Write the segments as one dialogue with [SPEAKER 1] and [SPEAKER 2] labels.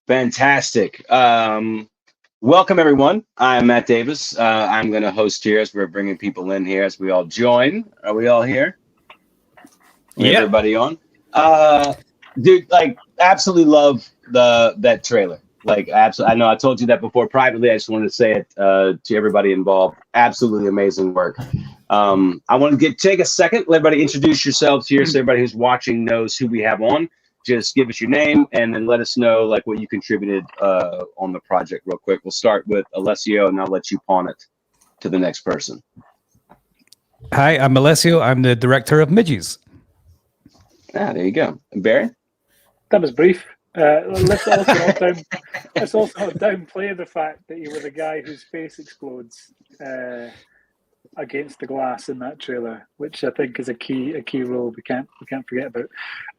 [SPEAKER 1] Fantastic. Welcome, everyone. I'm Matt Davis. I'm going to host here as we're bringing people in here as we all join. Are we all here? We have
[SPEAKER 2] Yeah.
[SPEAKER 1] everybody on. Dude, like, absolutely love that trailer. Like, absolutely. I know I told you that before privately. I just wanted to say it to everybody involved. Absolutely amazing work. I want to take a second, let everybody introduce yourselves here so everybody who's watching knows who we have on. Just give us your name and then let us know like what you contributed on the project real quick. We'll start with Alessio and I'll let you pawn it to the next person.
[SPEAKER 2] Hi, I'm Alessio. I'm the director of Midgies.
[SPEAKER 1] There you go. And Barry?
[SPEAKER 3] That was brief. Let's also not downplay the fact that you were the guy whose face explodes against the glass in that trailer, which I think is a key role we can't forget about.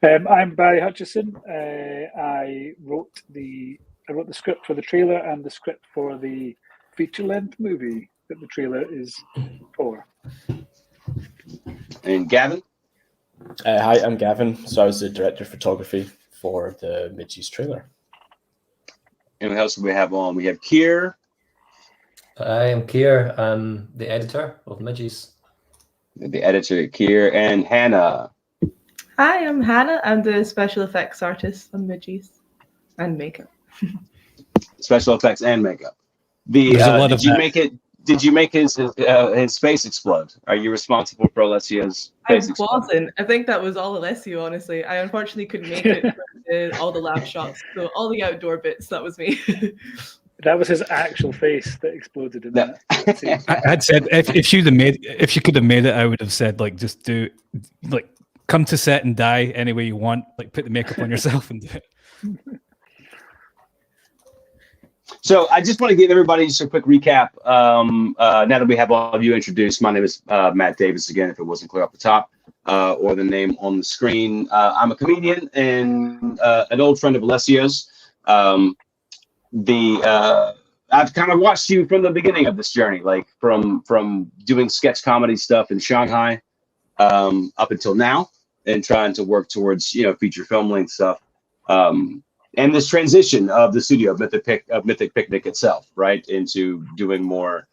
[SPEAKER 3] I'm Barry Hutchison. I wrote the script for the trailer and the script for the feature-length movie that the trailer is for.
[SPEAKER 1] And Gavin?
[SPEAKER 4] Hi, I'm Gavin. So I was the director of photography for the Midgies trailer.
[SPEAKER 1] And what else do we have on? We have Kier.
[SPEAKER 5] I am Kier. I'm the editor of Midgies.
[SPEAKER 1] The editor, Kier, and Hannah.
[SPEAKER 6] Hi, I'm Hannah. I'm the special effects artist on Midgies and makeup.
[SPEAKER 1] Special effects and makeup. Did you make his face explode? Are you responsible for Alessio's face explode?
[SPEAKER 6] I wasn't. I think that was all Alessio, honestly. I unfortunately couldn't make it for all the lab shots. So all the outdoor bits, that was me.
[SPEAKER 3] That was his actual face that exploded in that.
[SPEAKER 2] I'd said if she could have made it, I would have said just do come to set and die any way you want. Like put the makeup on yourself and do it.
[SPEAKER 1] So I just want to give everybody just a quick recap. Now that we have all of you introduced, my name is Matt Davis again, if it wasn't clear off the top, or the name on the screen. I'm a comedian and an old friend of Alessio's. I've kind of watched you from the beginning of this journey, like from doing sketch comedy stuff in Shanghai up until now, and trying to work towards feature film length stuff. And this transition of the studio of Mythic Picnic itself, right, into doing more,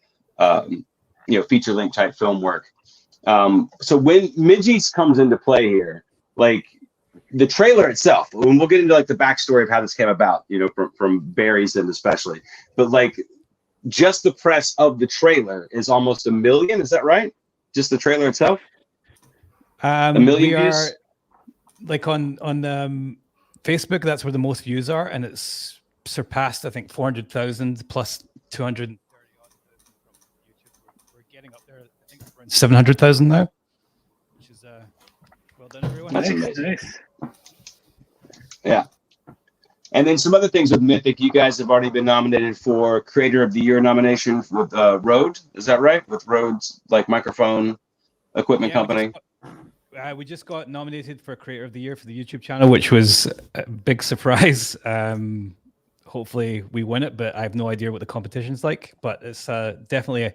[SPEAKER 1] feature length type film work. So when Midgies comes into play here, like the trailer itself, and we'll get into like the backstory of how this came about, from Barry's end especially, but like just the press of the trailer is almost 1 million. Is that right? Just the trailer itself? 1 million views?
[SPEAKER 2] Like on Facebook, that's where the most views are, and it's surpassed, I think, 400,000 plus 230 odd from YouTube. We're getting up there. I think we're around 700,000 now, which is well done, everyone.
[SPEAKER 1] That's nice. Yeah. And then some other things with Mythic. You guys have already been nominated for Creator of the Year nomination with RØDE. Is that right? With RØDE's microphone equipment company.
[SPEAKER 2] We just got nominated for Creator of the Year for the YouTube channel, which was a big surprise. Hopefully we win it, but I have no idea what the competition's like. But it's definitely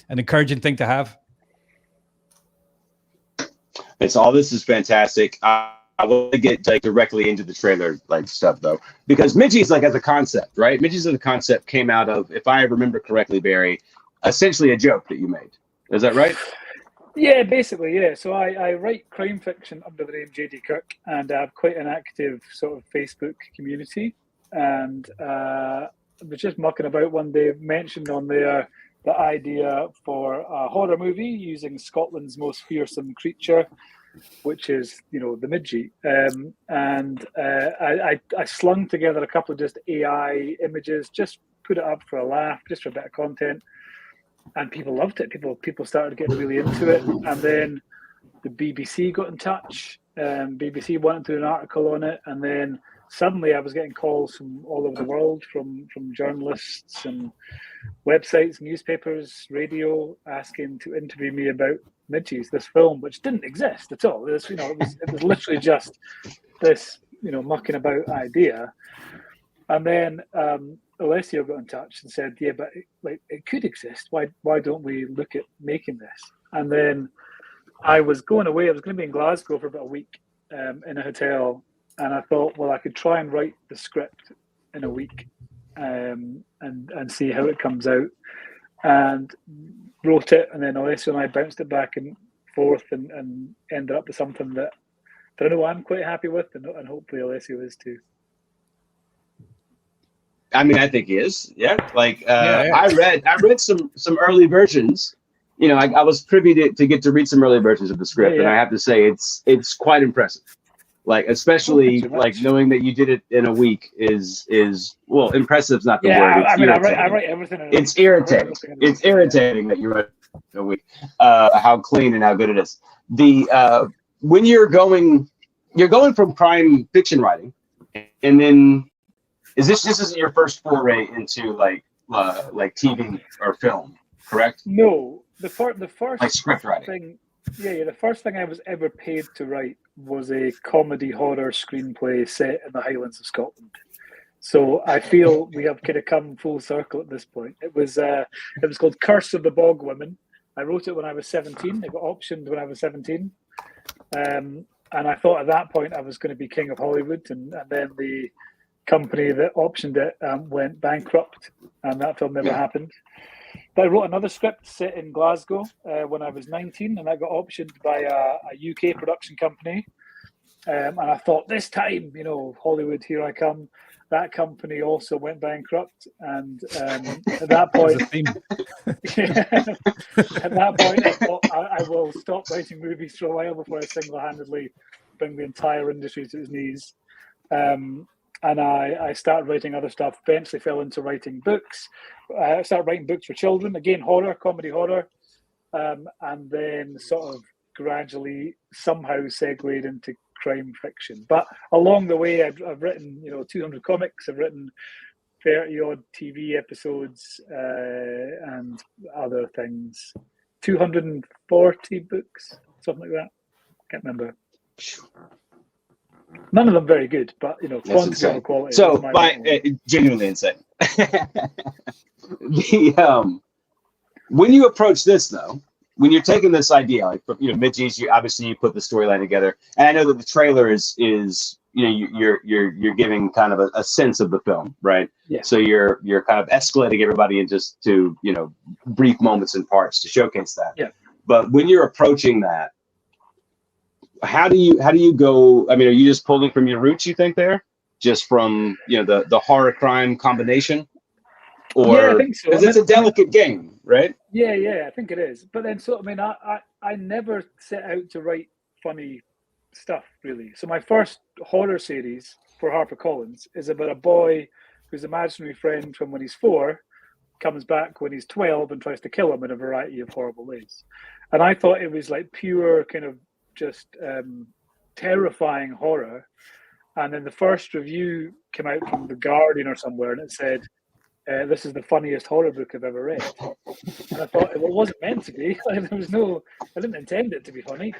[SPEAKER 2] an encouraging thing to have.
[SPEAKER 1] This is fantastic. I want to get directly into the trailer stuff though, because Midgies as a concept, right? Midgies as a concept came out of, if I remember correctly, Barry, essentially a joke that you made. Is that right?
[SPEAKER 3] Yeah, basically, yeah. So I write crime fiction under the name JD Kirk, and I have quite an active sort of Facebook community. And I was just mucking about one day, mentioned on there the idea for a horror movie using Scotland's most fearsome creature, which is, the Midgie. I slung together a couple of just AI images, just put it up for a laugh, just for a bit of content. And people loved it. People started getting really into it. And then the BBC got in touch. BBC wanted to do an article on it. And then suddenly I was getting calls from all over the world, from journalists and websites, newspapers, radio, asking to interview me about Midgies, this film, which didn't exist at all. It was literally just this, mucking about idea. And then Alessio got in touch and said, yeah, but it could exist. Why don't we look at making this? And then I was going away. I was going to be in Glasgow for about a week in a hotel. And I thought, well, I could try and write the script in a week, and see how it comes out. And wrote it, and then Alessio and I bounced it back and forth, and ended up with something that I know I'm quite happy with, and hopefully Alessio is too.
[SPEAKER 1] I mean, I think he is. Yeah. Like
[SPEAKER 2] Yeah.
[SPEAKER 1] I read some early versions. You know, I was privy to get to read some early versions of the script, and I have to say it's quite impressive. Like, especially like knowing that you did it in a week is well, impressive is not the word. It's
[SPEAKER 3] I write everything in a week.
[SPEAKER 1] It's irritating. It's irritating that you write in a week. How clean and how good it is. The when you're going from crime fiction writing, and then this isn't your first foray into like TV or film, correct?
[SPEAKER 3] No, the first
[SPEAKER 1] like script writing
[SPEAKER 3] thing. Yeah, the first thing I was ever paid to write was a comedy horror screenplay set in the Highlands of Scotland. So I feel we have kind of come full circle at this point. It was called Curse of the Bog Women. I wrote it when I was 17. It got optioned when I was 17. And I thought at that point I was going to be king of Hollywood. And then the company that optioned it went bankrupt, and that film never happened. But I wrote another script set in Glasgow when I was 19, and that got optioned by a UK production company. And I thought, this time, Hollywood, here I come. That company also went bankrupt, and at that point, I thought I will stop writing movies for a while before I single-handedly bring the entire industry to its knees. And I started writing other stuff. Eventually fell into writing books. I started writing books for children, again, comedy horror, and then sort of gradually somehow segued into crime fiction. But along the way, I've written 200 comics. I've written 30 odd TV episodes and other things. 240 books, something like that. Can't remember. None of them very good, but quantity over quality.
[SPEAKER 1] So, genuinely insane. When you approach this, though, when you're taking this idea, like Midgies, you put the storyline together, and I know that the trailer is you're giving kind of a sense of the film, right?
[SPEAKER 3] Yeah.
[SPEAKER 1] So you're kind of escalating everybody in just to brief moments and parts to showcase that.
[SPEAKER 3] Yeah.
[SPEAKER 1] But when you're approaching that, how do you go? I mean, are you just pulling from your roots, you think, there, just from the horror crime combination, or
[SPEAKER 3] I think so.
[SPEAKER 1] Because it's a delicate game, right?
[SPEAKER 3] Yeah, I think it is. But then, I never set out to write funny stuff, really. So my first horror series for HarperCollins is about a boy whose imaginary friend from when he's 4 comes back when he's 12 and tries to kill him in a variety of horrible ways. And I thought it was like pure kind of just terrifying horror. And then the first review came out from The Guardian or somewhere, and it said, this is the funniest horror book I've ever read. And I thought, well, it wasn't meant to be. I didn't intend it to be funny.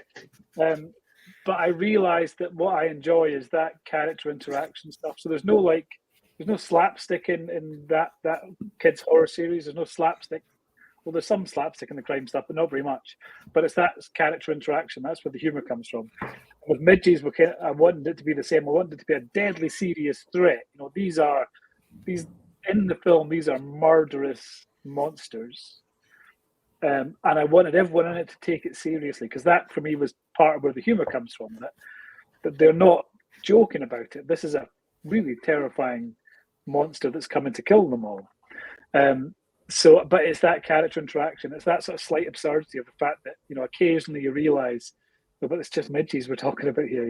[SPEAKER 3] But I realized that what I enjoy is that character interaction stuff. So there's no slapstick in that kids horror series. There's no slapstick. Well, there's some slapstick in the crime stuff, but not very much. But it's that character interaction. That's where the humor comes from. With Midgies, I wanted it to be the same. I wanted it to be a deadly serious threat. These in the film, these are murderous monsters. And I wanted everyone in it to take it seriously, because that, for me, was part of where the humor comes from. That they're not joking about it. This is a really terrifying monster that's coming to kill them all. But it's that character interaction. It's that sort of slight absurdity of the fact that occasionally you realise, but it's just Midgies we're talking about here.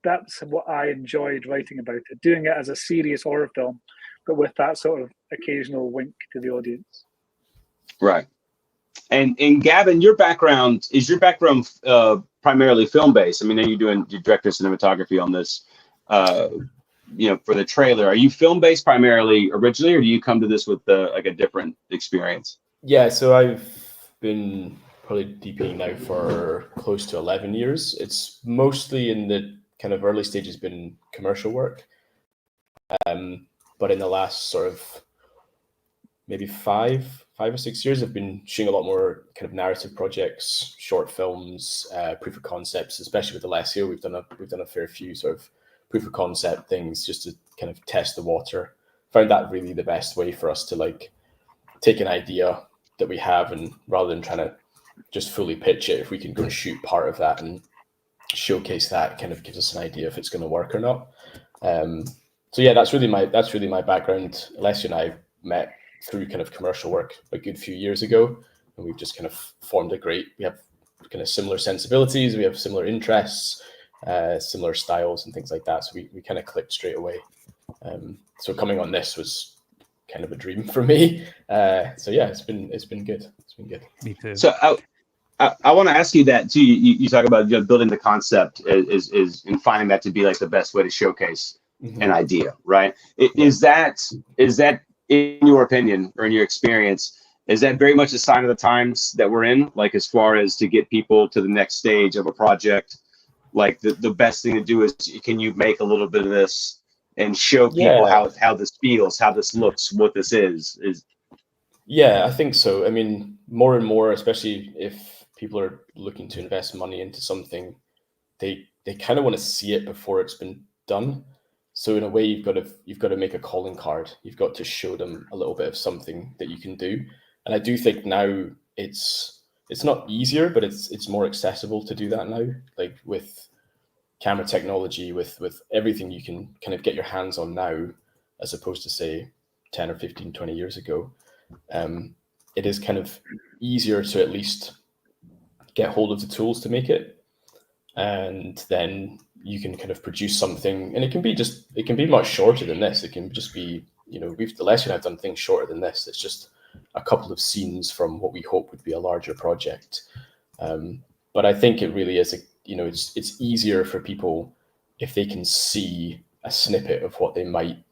[SPEAKER 3] That's what I enjoyed writing about it, doing it as a serious horror film, but with that sort of occasional wink to the audience.
[SPEAKER 1] Right. And Gavin, your background primarily film based? I mean, are you doing director cinematography on this? For the trailer, are you film based primarily originally, or do you come to this with a different experience?
[SPEAKER 4] Yeah, so I've been probably DPing now for close to 11 years. It's mostly in the kind of early stages been commercial work. But in the last sort of maybe five or 6 years, I've been shooting a lot more kind of narrative projects, short films, proof of concepts, especially with Alessio. We've done a fair few sort of proof of concept things just to kind of test the water. Found that really the best way for us to like take an idea that we have, and rather than trying to just fully pitch it, if we can go and shoot part of that and showcase that, kind of gives us an idea if it's going to work or not. So yeah, that's really my background. Alessio and I met through kind of commercial work a good few years ago, and we've just kind of formed we have kind of similar sensibilities, we have similar interests, similar styles and things like that. So we kind of clicked straight away. So coming on this was kind of a dream for me. So yeah, it's been good. It's been good.
[SPEAKER 2] Me too.
[SPEAKER 1] So I want to ask you that too. You talk about building the concept is and finding that to be like the best way to showcase an idea, right? Is that in your opinion or in your experience, is that very much a sign of the times that we're in? Like as far as to get people to the next stage of a project, like the best thing to do is, can you make a little bit of this and show people how this feels, how this looks, what this is?
[SPEAKER 4] Yeah, I think so. I mean, more and more, especially if people are looking to invest money into something, they kind of want to see it before it's been done. So in a way, you've got to make a calling card. You've got to show them a little bit of something that you can do. And I do think now it's not easier, but it's more accessible to do that now. Like with camera technology, with everything you can kind of get your hands on now, as opposed to say 10 or 15, 20 years ago. It is kind of easier to at least get hold of the tools to make it. And then you can kind of produce something, and it can be much shorter than this. It can just be, Alessio and I have done things shorter than this. It's just a couple of scenes from what we hope would be a larger project. But I think it really is, it's easier for people if they can see a snippet of what they might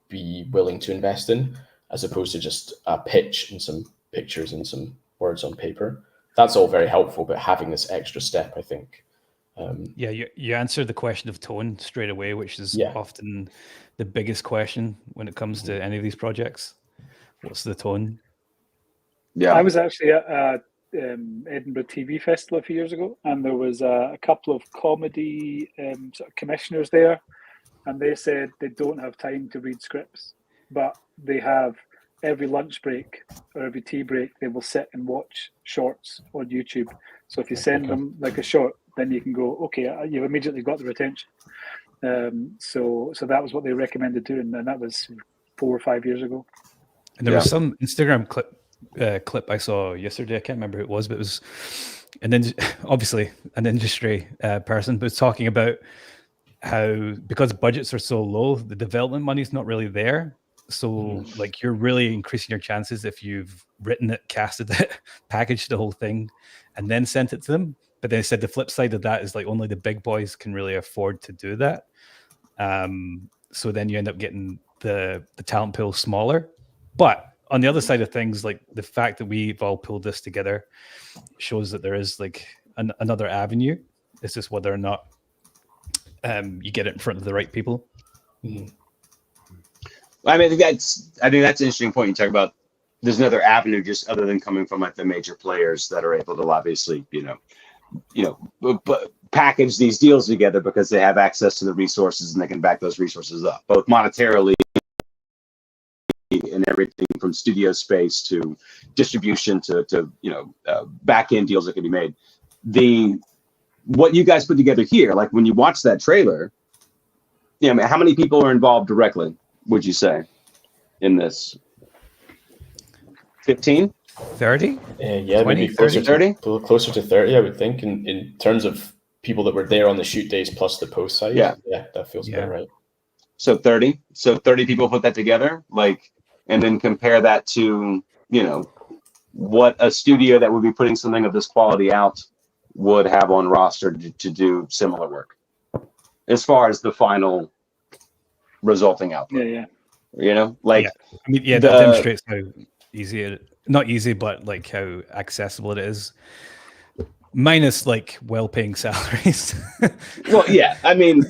[SPEAKER 4] be willing to invest in, as opposed to just a pitch and some pictures and some words on paper. That's all very helpful, but having this extra step, I think.
[SPEAKER 2] You answered the question of tone straight away, which is often the biggest question when it comes to any of these projects. What's the tone?
[SPEAKER 3] Yeah, I was actually at Edinburgh TV Festival a few years ago, and there was a couple of comedy sort of commissioners there, and they said they don't have time to read scripts, but they have every lunch break or every tea break, they will sit and watch shorts on YouTube. So if you send them like a short, then you can go, okay, you've immediately got their attention. So that was what they recommended doing, and that was 4 or 5 years ago.
[SPEAKER 2] And there was some Instagram clip I saw yesterday. I can't remember who it was, but it was, and then obviously an industry person, but it's talking about how because budgets are so low, the development money is not really there. So like you're really increasing your chances if you've written it, casted it, packaged the whole thing, and then sent it to them. But they said the flip side of that is like only the big boys can really afford to do that. So then you end up getting the talent pool smaller. But on the other side of things, like the fact that we've all pulled this together shows that there is like another avenue. It's just whether or not you get it in front of the right people.
[SPEAKER 1] Mm-hmm. I mean, I think that's an interesting point. You talk about there's another avenue just other than coming from like the major players that are able to obviously, package these deals together because they have access to the resources and they can back those resources up, both monetarily and everything from studio space to distribution to back end deals that can be made. What you guys put together here, like when you watch that trailer, how many people are involved directly? Would you say in this? 15?
[SPEAKER 2] 30?
[SPEAKER 4] Yeah,
[SPEAKER 2] 20,
[SPEAKER 4] maybe closer
[SPEAKER 1] 30?
[SPEAKER 4] Closer to 30, I would think, in terms of people that were there on the shoot days plus the post side. Yeah, that feels about right.
[SPEAKER 1] So 30. So 30 people put that together, and then compare that to, what a studio that would be putting something of this quality out would have on roster to do similar work as far as the final resulting output.
[SPEAKER 3] Yeah.
[SPEAKER 2] That demonstrates how not easy, but like how accessible it is. Minus like well-paying salaries.
[SPEAKER 1] Well, yeah, I mean,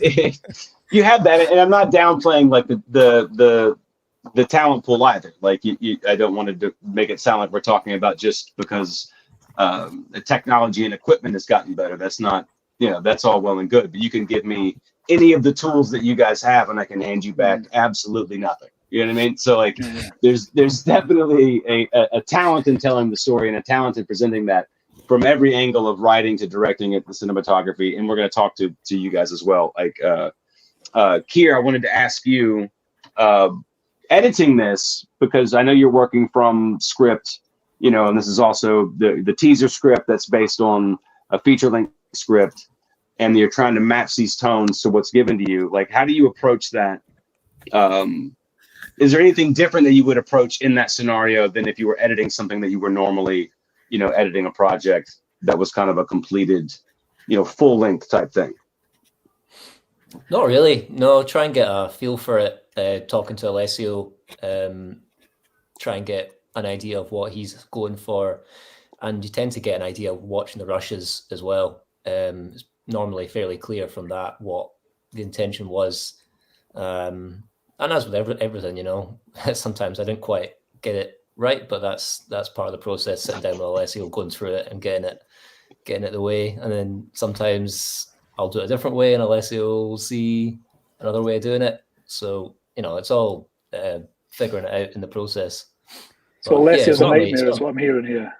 [SPEAKER 1] you have that, and I'm not downplaying like the talent pool either. Like I don't want to make it sound like we're talking about just because the technology and equipment has gotten better. That's not, that's all well and good. But you can give me any of the tools that you guys have, and I can hand you back absolutely nothing. You know what I mean? So like, there's definitely a talent in telling the story and a talent in presenting that from every angle of writing to directing it, the cinematography, and we're going to talk to you guys as well. Like, Kier, I wanted to ask you, editing this, because I know you're working from script, you know, and this is also the teaser script that's based on a feature-length script, and you're trying to match these tones to what's given to you. Like, how do you approach that? Is there anything different that you would approach in that scenario than if you were editing something that you were normally, you know, editing a project that was kind of a completed, you know, full length type thing?
[SPEAKER 5] Not really. No, try and get a feel for it. Talking to Alessio, try and get an idea of what he's going for. And you tend to get an idea of watching the rushes as well. It's normally fairly clear from that what the intention was. And as with everything, you know, sometimes I didn't quite get it right, but that's part of the process, sitting down with Alessio, going through it and getting it the way. And then sometimes I'll do it a different way and Alessio will see another way of doing it. So, you know, it's all figuring it out in the process.
[SPEAKER 3] So Alessio's a nightmare is what I'm hearing here.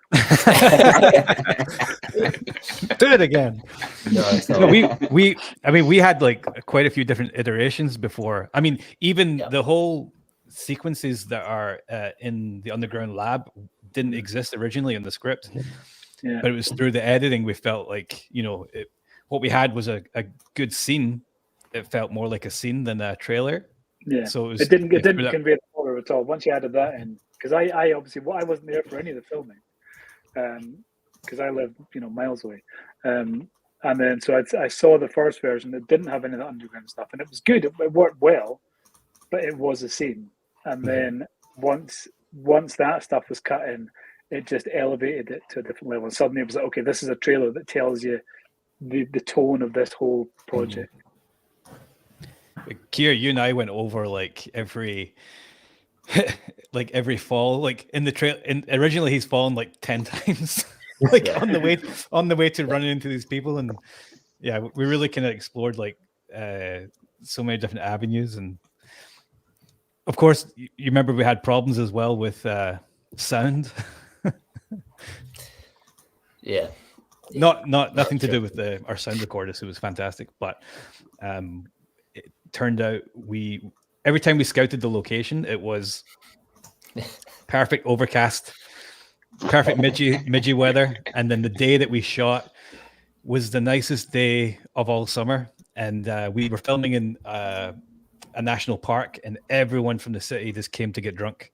[SPEAKER 2] Do it again.
[SPEAKER 5] No,
[SPEAKER 2] we had like quite a few different iterations before. I mean, even the whole sequences that are in the underground lab didn't exist originally in the script, but it was through the editing we felt like, you know, what we had was a good scene. It felt more like a scene than a trailer.
[SPEAKER 3] Yeah.
[SPEAKER 2] So
[SPEAKER 3] it didn't convey the horror at all. Once you added that in, because I obviously I wasn't there for any of the filming, because I lived, you know, miles away, and then so I saw the first version that didn't have any of the underground stuff, and it was good. It worked well, but it was a scene. And then once that stuff was cut in, it just elevated it to a different level. And suddenly it was like, okay, this is a trailer that tells you the tone of this whole project.
[SPEAKER 2] Kier, you and I went over like every fall, like in the trail. And originally he's fallen like 10 times, like on the way to running into these people. And yeah, we really kind of explored like so many different avenues. And of course, you remember we had problems as well with sound. Nothing to do with our sound recordist, who was fantastic, but it turned out every time we scouted the location, it was perfect overcast, perfect midgy weather, and then the day that we shot was the nicest day of all summer, and we were filming in a national park, and everyone from the city just came to get drunk.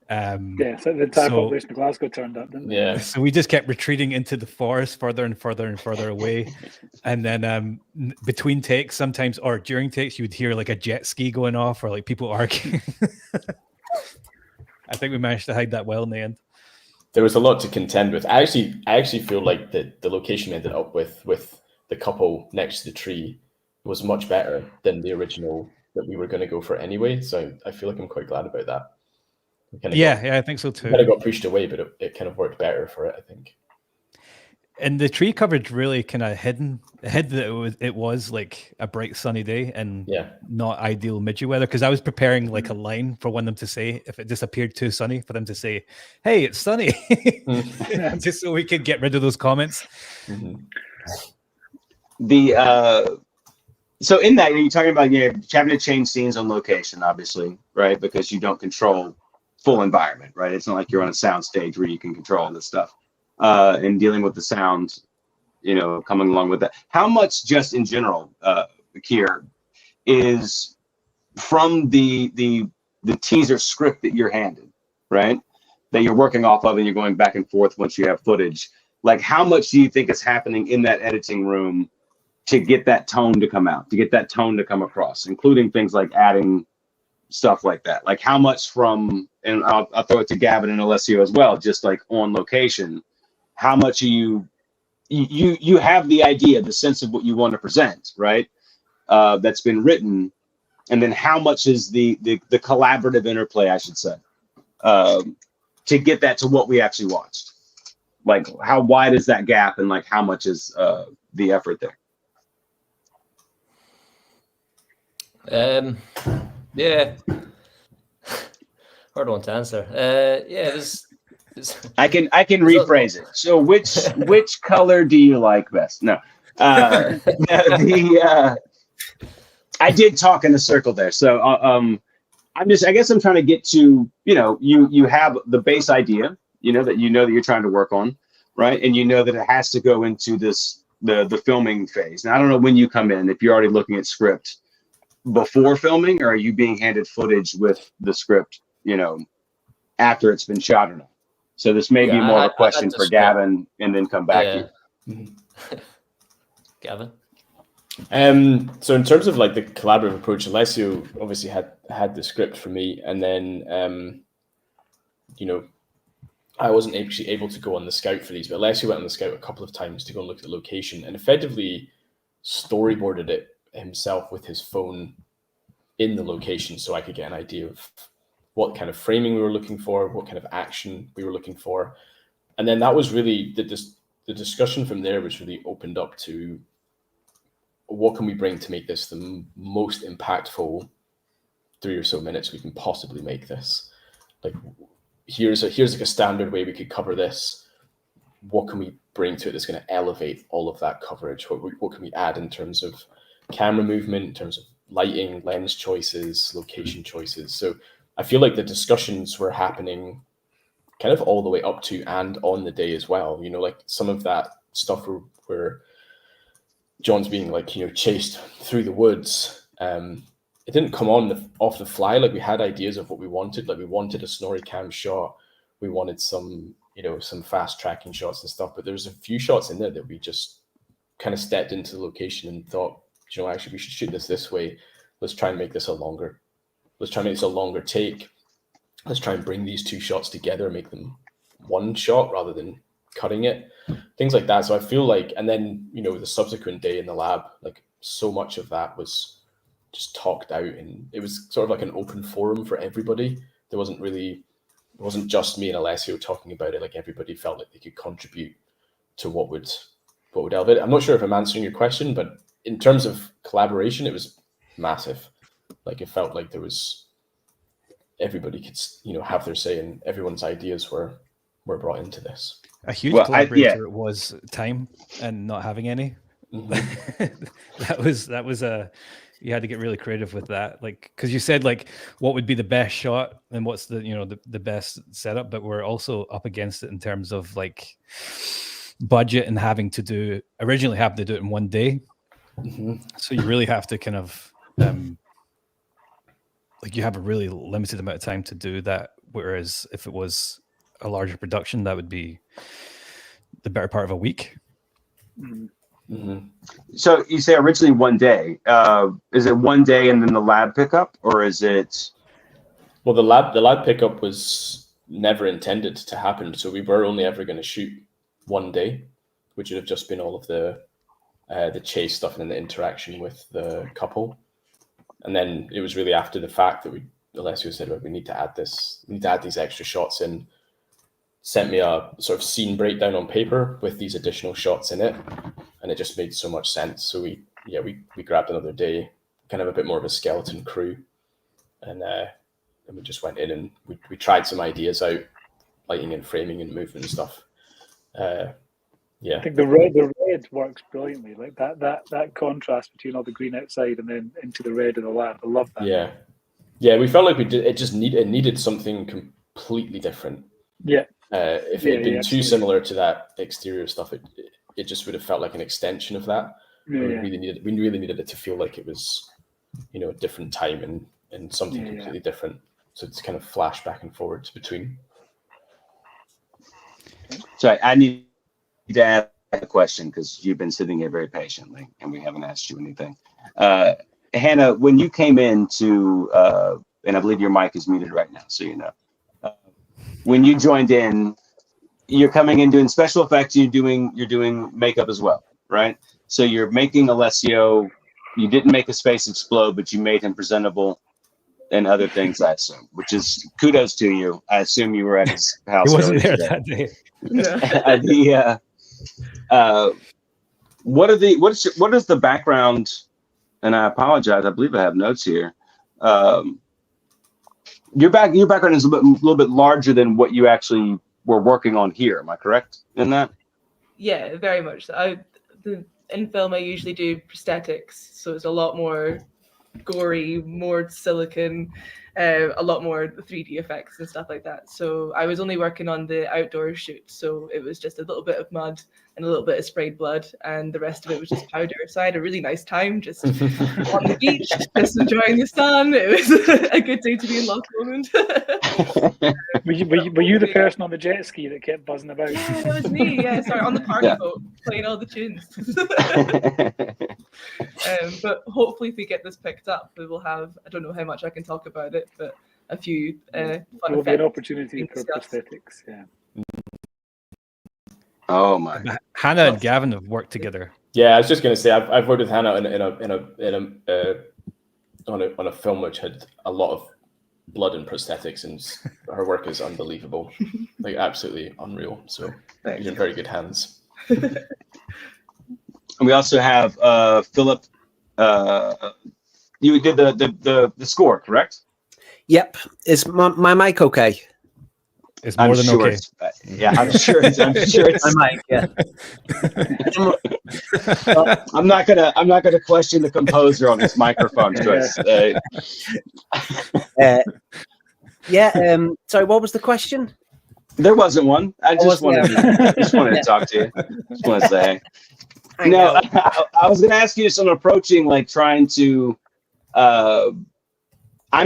[SPEAKER 3] So the entire population of Glasgow turned up, didn't they?
[SPEAKER 2] Yeah. So we just kept retreating into the forest further and further and further away. And then between takes, sometimes, or during takes, you would hear like a jet ski going off or like people arguing. I think we managed to hide that well in the end.
[SPEAKER 4] There was a lot to contend with. I actually feel like the location we ended up with the couple next to the tree was much better than the original that we were going to go for anyway. So I feel like I'm quite glad about that.
[SPEAKER 2] I think so too.
[SPEAKER 4] Kind of got pushed away, but it kind of worked better for it, I think.
[SPEAKER 2] And the tree coverage really kind of hid that it was like a bright sunny day and not ideal midgy weather, because I was preparing like a line for one of them to say if it just appeared too sunny, for them to say, "Hey, it's sunny," just so we could get rid of those comments.
[SPEAKER 1] So in that, you're talking about having to change scenes on location, obviously, right? Because you don't control full environment, right? It's not like you're on a sound stage where you can control all this stuff, and dealing with the sound, you know, coming along with that. How much, just in general, Kier, is from the teaser script that you're handed, right? That you're working off of and you're going back and forth once you have footage. Like, how much do you think is happening in that editing room to get that tone to come out, to get that tone to come across, including things like adding stuff like that? Like, how much from, and I'll throw it to Gavin and Alessio as well, just like on location, how much you have the idea, the sense of what you want to present, right? That's been written, and then how much is the collaborative interplay, I should say, to get that to what we actually watched? Like, how wide is that gap, and like how much is the effort there?
[SPEAKER 5] Yeah. Hard one to answer. Yeah, it was
[SPEAKER 1] I can rephrase it. So which color do you like best? No. I did talk in a circle there. So I guess I'm trying to get to, you have the base idea, that you're trying to work on, right? And that it has to go into the filming phase. Now I don't know when you come in, if you're already looking at script before filming, or are you being handed footage with the script, after it's been shot or not? So this may be more of a question for Gavin, and then come back to you.
[SPEAKER 5] Gavin?
[SPEAKER 4] So in terms of like the collaborative approach, Alessio obviously had the script for me, and then I wasn't actually able to go on the scout for these, but Alessio went on the scout a couple of times to go and look at the location, and effectively storyboarded it himself with his phone in the location, so I could get an idea of what kind of framing we were looking for, what kind of action we were looking for. And then that was really the discussion from there was really opened up to what can we bring to make this the most impactful 3 or so minutes we can possibly make this. Like, here's like a standard way we could cover this. What can we bring to it that's going to elevate all of that coverage? What can we add in terms of camera movement, in terms of lighting, lens choices, location choices? So I feel like the discussions were happening kind of all the way up to and on the day as well. Like some of that stuff where John's being like, chased through the woods. It didn't come off the fly. Like we had ideas of what we wanted. Like we wanted a snorri cam shot. We wanted some fast tracking shots and stuff. But there's a few shots in there that we just kind of stepped into the location and thought, actually we should shoot this way. Let's try and make this a longer take. Let's try and bring these two shots together, make them one shot rather than cutting it, things like that. So I feel like, and then, the subsequent day in the lab, like so much of that was just talked out, and it was sort of like an open forum for everybody. It wasn't just me and Alessio talking about it. Like everybody felt like they could contribute to what would elevate it. I'm not sure if I'm answering your question, but in terms of collaboration, it was massive. Like it felt like there was, everybody could, have their say, and everyone's ideas were brought into this.
[SPEAKER 2] A huge collaborator was time and not having any. Mm-hmm. that was you had to get really creative with that, like, because you said like what would be the best shot and what's the the best setup, but we're also up against it in terms of like budget and originally having to do it in one day. Mm-hmm. So you really have to kind of like you have a really limited amount of time to do that, whereas if it was a larger production, that would be the better part of a week.
[SPEAKER 1] Mm-hmm. So you say originally one day. Is it one day and then the lab pickup, or is it?
[SPEAKER 4] Well, the lab pickup was never intended to happen, so we were only ever going to shoot one day, which would have just been all of the chase stuff and then the interaction with the couple. And then it was really after the fact that Alessio said, well, we need to add these extra shots in. Sent me a sort of scene breakdown on paper with these additional shots in it, and it just made so much sense. So we grabbed another day, kind of a bit more of a skeleton crew, and we just went in and we tried some ideas out, lighting and framing and movement and stuff. I
[SPEAKER 3] think the red works brilliantly, like that contrast between all the green outside and then into the red of the lab. I love that.
[SPEAKER 4] Yeah, we felt like it needed something completely different.
[SPEAKER 3] Yeah.
[SPEAKER 4] If it had been too similar to that exterior stuff, it just would have felt like an extension of that. We really needed it to feel like it was, a different time and something completely different. So it's kind of flash back and forwards between.
[SPEAKER 1] So I need to ask a question because you've been sitting here very patiently and we haven't asked you anything. Hannah, when you came into, and I believe your mic is muted right now, so you know. When you joined in, you're coming in doing special effects. You're doing makeup as well, right? So you're making Alessio. You didn't make a space explode, but you made him presentable and other things. I assume, which is kudos to you. I assume you were at his house.
[SPEAKER 2] He wasn't there that day.
[SPEAKER 1] What is the background and I apologize. I believe I have notes here. Your background is a little bit larger than what you actually were working on here. Am I correct in that?
[SPEAKER 6] Yeah, very much. In film, I usually do prosthetics, so it's a lot more gory, more silicon, a lot more 3D effects and stuff like that. So I was only working on the outdoor shoot, so it was just a little bit of mud and a little bit of sprayed blood, and the rest of it was just powder. So I had a really nice time just on the beach, just enjoying the sun. It was a good day to be in Loch Lomond.
[SPEAKER 3] Were you the person on the jet ski that kept buzzing about?
[SPEAKER 6] Yeah, that was me. Yeah, sorry, on the party boat, playing all the tunes. But hopefully, if we get this picked up, we will have, I don't know how much I can talk about it, but a few fun
[SPEAKER 3] There will be an
[SPEAKER 6] effects
[SPEAKER 3] opportunity for prosthetics. Yeah.
[SPEAKER 1] Oh my!
[SPEAKER 2] Hannah and Gavin have worked together.
[SPEAKER 4] Yeah, I was just going to say I've worked with Hannah on a film which had a lot of blood and prosthetics, and her work is unbelievable, like absolutely unreal. So you're in very good hands.
[SPEAKER 1] And we also have Philip. You did the score, correct?
[SPEAKER 7] Yep. Is my mic okay?
[SPEAKER 2] It's more than
[SPEAKER 1] sure
[SPEAKER 2] okay.
[SPEAKER 1] Yeah, I'm sure it's
[SPEAKER 7] My mic, yeah.
[SPEAKER 1] I'm not gonna question the composer on this microphone choice.
[SPEAKER 7] Sorry, what was the question?
[SPEAKER 1] There wasn't one. I just wanted to talk to you. Just want to say. No, I was going to ask you some approaching, like trying to. I'm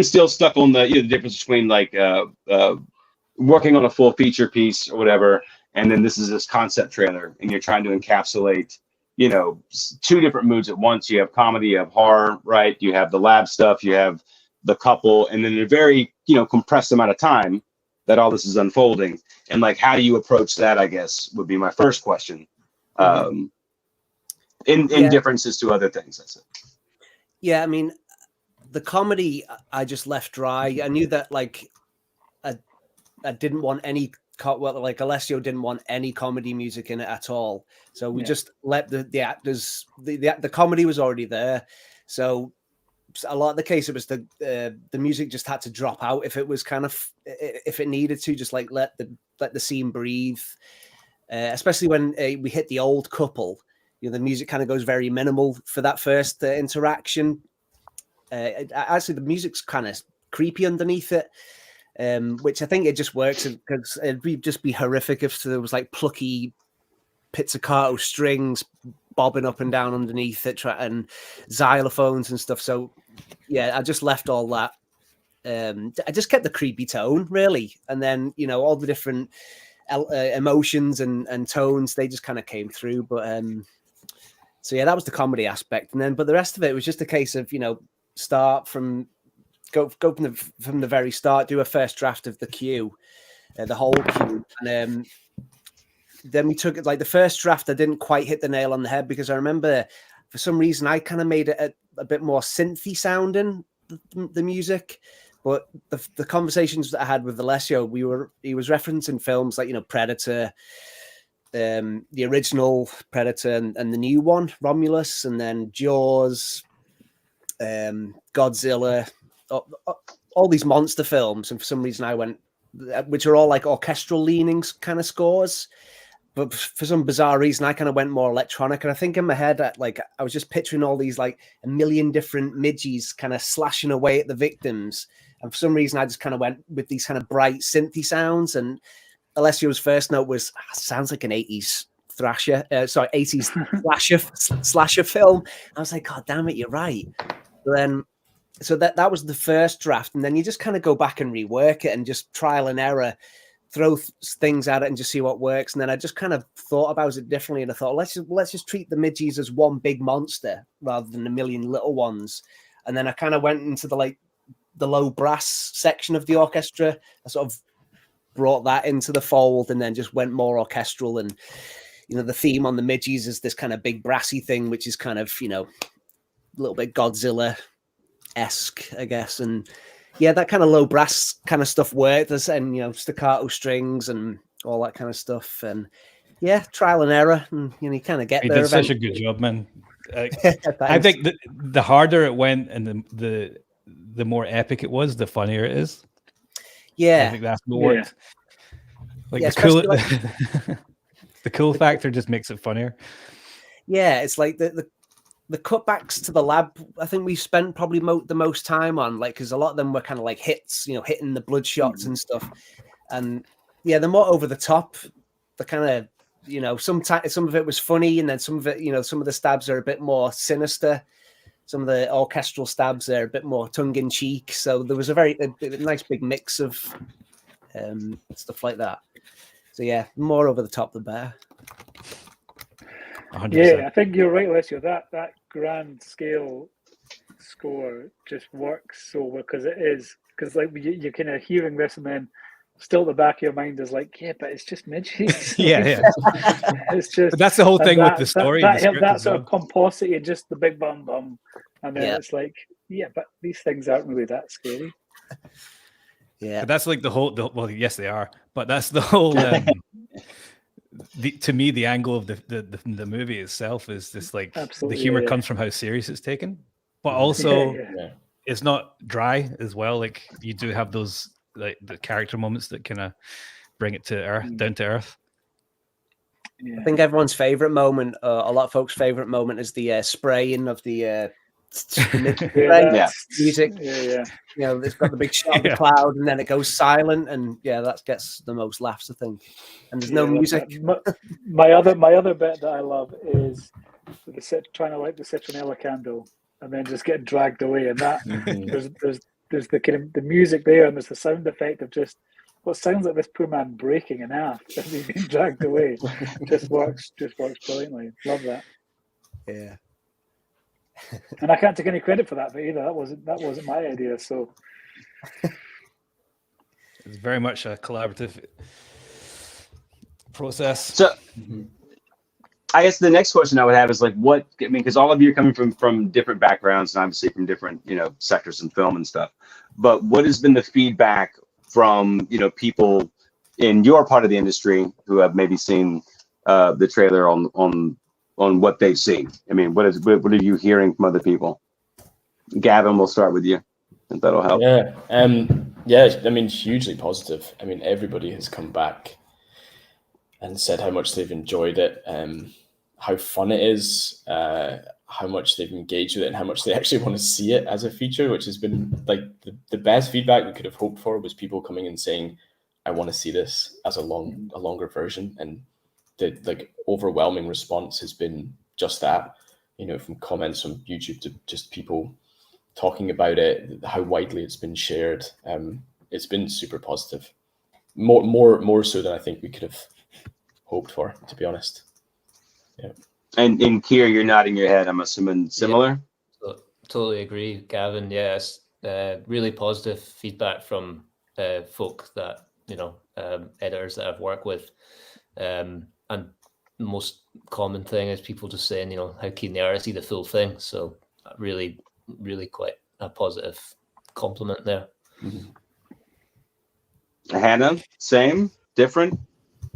[SPEAKER 1] still stuck on the difference between like working on a full feature piece or whatever, and then this concept trailer, and you're trying to encapsulate, two different moods at once. You have comedy, you have horror, right? You have the lab stuff, you have the couple, and then in a very compressed amount of time that all this is unfolding. And like, how do you approach that? I guess would be my first question. In differences to other things, that's it.
[SPEAKER 7] Yeah, I mean, the comedy I just left dry. I knew that like I didn't want any like Alessio didn't want any comedy music in it at all. So we just let the actors. The comedy was already there. So a lot of the case it was the music just had to drop out if it was if it needed to, just like let the scene breathe. Especially when we hit the old couple. The music kind of goes very minimal for that first interaction. Actually, the music's kind of creepy underneath it, which I think it just works because it'd just be horrific if there was like plucky pizzicato strings bobbing up and down underneath it and xylophones and stuff. So, yeah, I just left all that. I just kept the creepy tone, really. And then, all the different emotions and tones, they just kind of came through. But so yeah, that was the comedy aspect, but the rest of it was just a case of start from go from the very start, do a first draft of the cue, the whole cue, and then we took it like the first draft. I didn't quite hit the nail on the head because I remember for some reason I kind of made it a bit more synthy sounding the music, but the conversations that I had with Alessio, he was referencing films like Predator. The original Predator and the new one, Romulus, and then Jaws, Godzilla, all these monster films. And for some reason I went, which are all like orchestral leanings kind of scores. But for some bizarre reason, I kind of went more electronic. And I think in my head, I was just picturing all these like a million different midgies kind of slashing away at the victims. And for some reason, I just kind of went with these kind of bright synthy sounds. And Alessio's first note was, sounds like an 80s thrasher, 80s slasher film. I was like, God damn it, you're right. So that was the first draft. And then you just kind of go back and rework it and just trial and error, throw things at it and just see what works. And then I just kind of thought about it differently. And I thought, let's just treat the Midgies as one big monster rather than a million little ones. And then I kind of went into the low brass section of the orchestra. I sort of brought that into the fold and then just went more orchestral. And the theme on the Midgies is this kind of big brassy thing, which is kind of a little bit Godzilla-esque, I guess. And yeah, that kind of low brass kind of stuff worked, and staccato strings and all that kind of stuff. And yeah, trial and error, and you kind of get there.
[SPEAKER 2] You did such a good job, man. I think the harder it went and the more epic it was, the funnier it is.
[SPEAKER 7] Yeah,
[SPEAKER 2] I think that's what worked. Like
[SPEAKER 7] Yeah,
[SPEAKER 2] the cool,
[SPEAKER 7] especially
[SPEAKER 2] the cool factor just makes it funnier.
[SPEAKER 7] yeah, it's like the cutbacks to the lab. I think we spent probably the most time on, like, because a lot of them were kind of like hits, hitting the blood shots and stuff. And yeah, they're more over the top. The kind of some of it was funny, and then some of it, some of the stabs are a bit more sinister. Some of the orchestral stabs are a bit more tongue in cheek. So there was a nice big mix of stuff like that. So yeah, more over the top the better.
[SPEAKER 2] 100%.
[SPEAKER 3] Yeah, I think you're right, Alessio. That grand scale score just works so well because like you're kind of hearing this, and then still at the back of your mind is like, yeah, but it's just Midgies.
[SPEAKER 2] yeah.
[SPEAKER 3] It's just.
[SPEAKER 2] But that's the whole thing with the story.
[SPEAKER 3] That sort of pomposity and just the big bum, and then it's like, yeah, but these things aren't really that scary.
[SPEAKER 2] Yeah, but that's like the whole. Well, yes, they are, but that's the whole. To me, the angle of the movie itself is just like the humor comes from how serious it's taken, but also it's not dry as well. Like you do have those like the character moments that kind of bring it to earth, down to earth.
[SPEAKER 7] I think everyone's favorite moment, a lot of folks' favorite moment, is the spraying of the music. It's got the big shot of the cloud, and then it goes silent, and that gets the most laughs, I think. And there's no music.
[SPEAKER 3] My other bit that I love is trying to light the citronella candle, and then just getting dragged away, and that there's the kind of the music there, and there's the sound effect of just what sounds like this poor man breaking in half as he's being dragged away. just works brilliantly. Love that.
[SPEAKER 7] Yeah.
[SPEAKER 3] And I can't take any credit for that, but either that wasn't my idea. So
[SPEAKER 2] it's very much a collaborative process.
[SPEAKER 1] So I guess the next question I would have is like, because all of you are coming from different backgrounds and obviously from different, sectors in film and stuff, but what has been the feedback from, people in your part of the industry who have maybe seen the trailer on what they've seen? I mean, what are you hearing from other people? Gavin, we'll start with you, if that'll help.
[SPEAKER 4] Yeah. I mean, hugely positive. I mean, everybody has come back and said how much they've enjoyed it, how fun it is, how much they've engaged with it, and how much they actually want to see it as a feature, which has been like the best feedback we could have hoped for, was people coming and saying, I want to see this as a longer version. And the like overwhelming response has been just that, from comments on YouTube to just people talking about it, how widely it's been shared. It's been super positive, more so than I think we could have hoped for, to be honest. Yeah. And
[SPEAKER 1] Kier, you're nodding your head. I'm assuming similar.
[SPEAKER 5] Yeah, totally agree, Gavin. Yes, really positive feedback from folk that editors that I've worked with. And the most common thing is people just saying, how keen they are to see the full thing. So really, really quite a positive compliment there.
[SPEAKER 1] Hannah, same, different?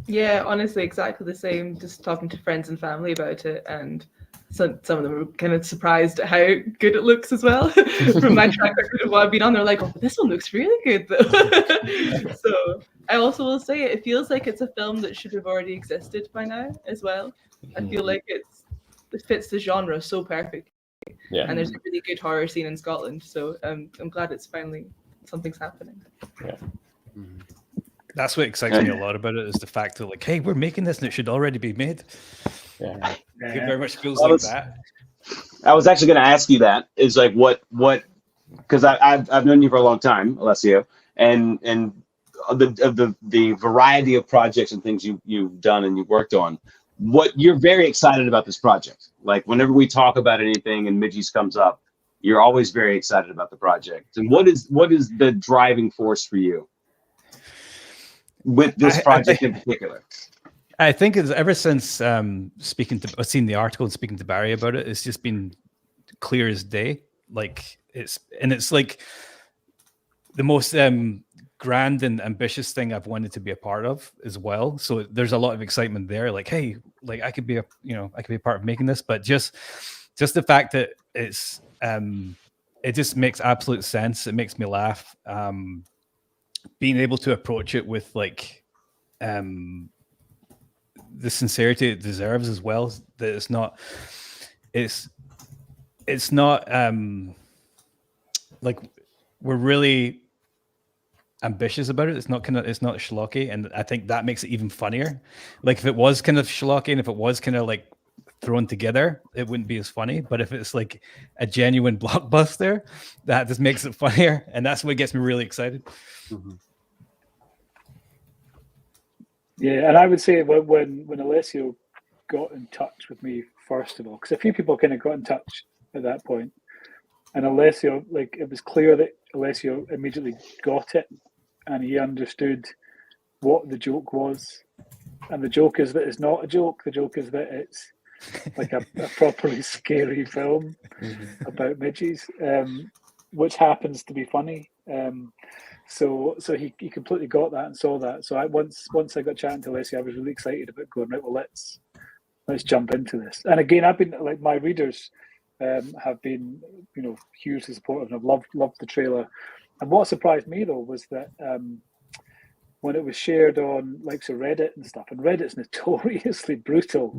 [SPEAKER 6] Yeah, honestly, exactly the same. Just talking to friends and family about it, and some of them were kind of surprised at how good it looks as well. From my track record of what I've been on, they're like, "Oh, this one looks really good." Though. So I also will say it feels like it's a film that should have already existed by now as well. I feel like it fits the genre so perfectly. Yeah. And there's a really good horror scene in Scotland, so I'm glad it's finally something's happening.
[SPEAKER 4] Yeah.
[SPEAKER 2] That's what excites me a lot about it, is the fact that, like, hey, we're making this and it should already be made. Yeah. It very much feels like that.
[SPEAKER 1] I was actually going to ask you that, is like what because I've known you for a long time, Alessio, and the variety of projects and things you've done and you've worked on, what you're very excited about this project. Like whenever we talk about anything and Midgies comes up, you're always very excited about the project. And what is the driving force for you with this project in particular?
[SPEAKER 2] I think it's ever since I've seen the article and speaking to Barry about it, it's just been clear as day. Like it's like the most grand and ambitious thing I've wanted to be a part of as well. So there's a lot of excitement there. Like, hey, like I could be a part of making this, but just just the fact that it's it just makes absolute sense. It makes me laugh. Being able to approach it with like the sincerity it deserves as well. That it's not like we're really ambitious about it. It's not schlocky, and I think that makes it even funnier. Like if it was kind of schlocky and if it was kind of like thrown together, it wouldn't be as funny. But if it's like a genuine blockbuster, that just makes it funnier, and that's what gets me really excited.
[SPEAKER 7] Mm-hmm.
[SPEAKER 3] Yeah, and I would say when Alessio got in touch with me, first of all, because a few people kind of got in touch at that point, and Alessio, like, it was clear that Alessio immediately got it, and he understood what the joke was. And the joke is that it's not a joke. The joke is that it's like a properly scary film about midges, which happens to be funny. So he completely got that and saw that. So once I got chatting to Alessio, I was really excited about going, right, well, let's jump into this. And again, I've been, like, my readers have been, hugely supportive, and I've loved the trailer. And what surprised me though was that when it was shared on like Reddit and stuff, and Reddit's notoriously brutal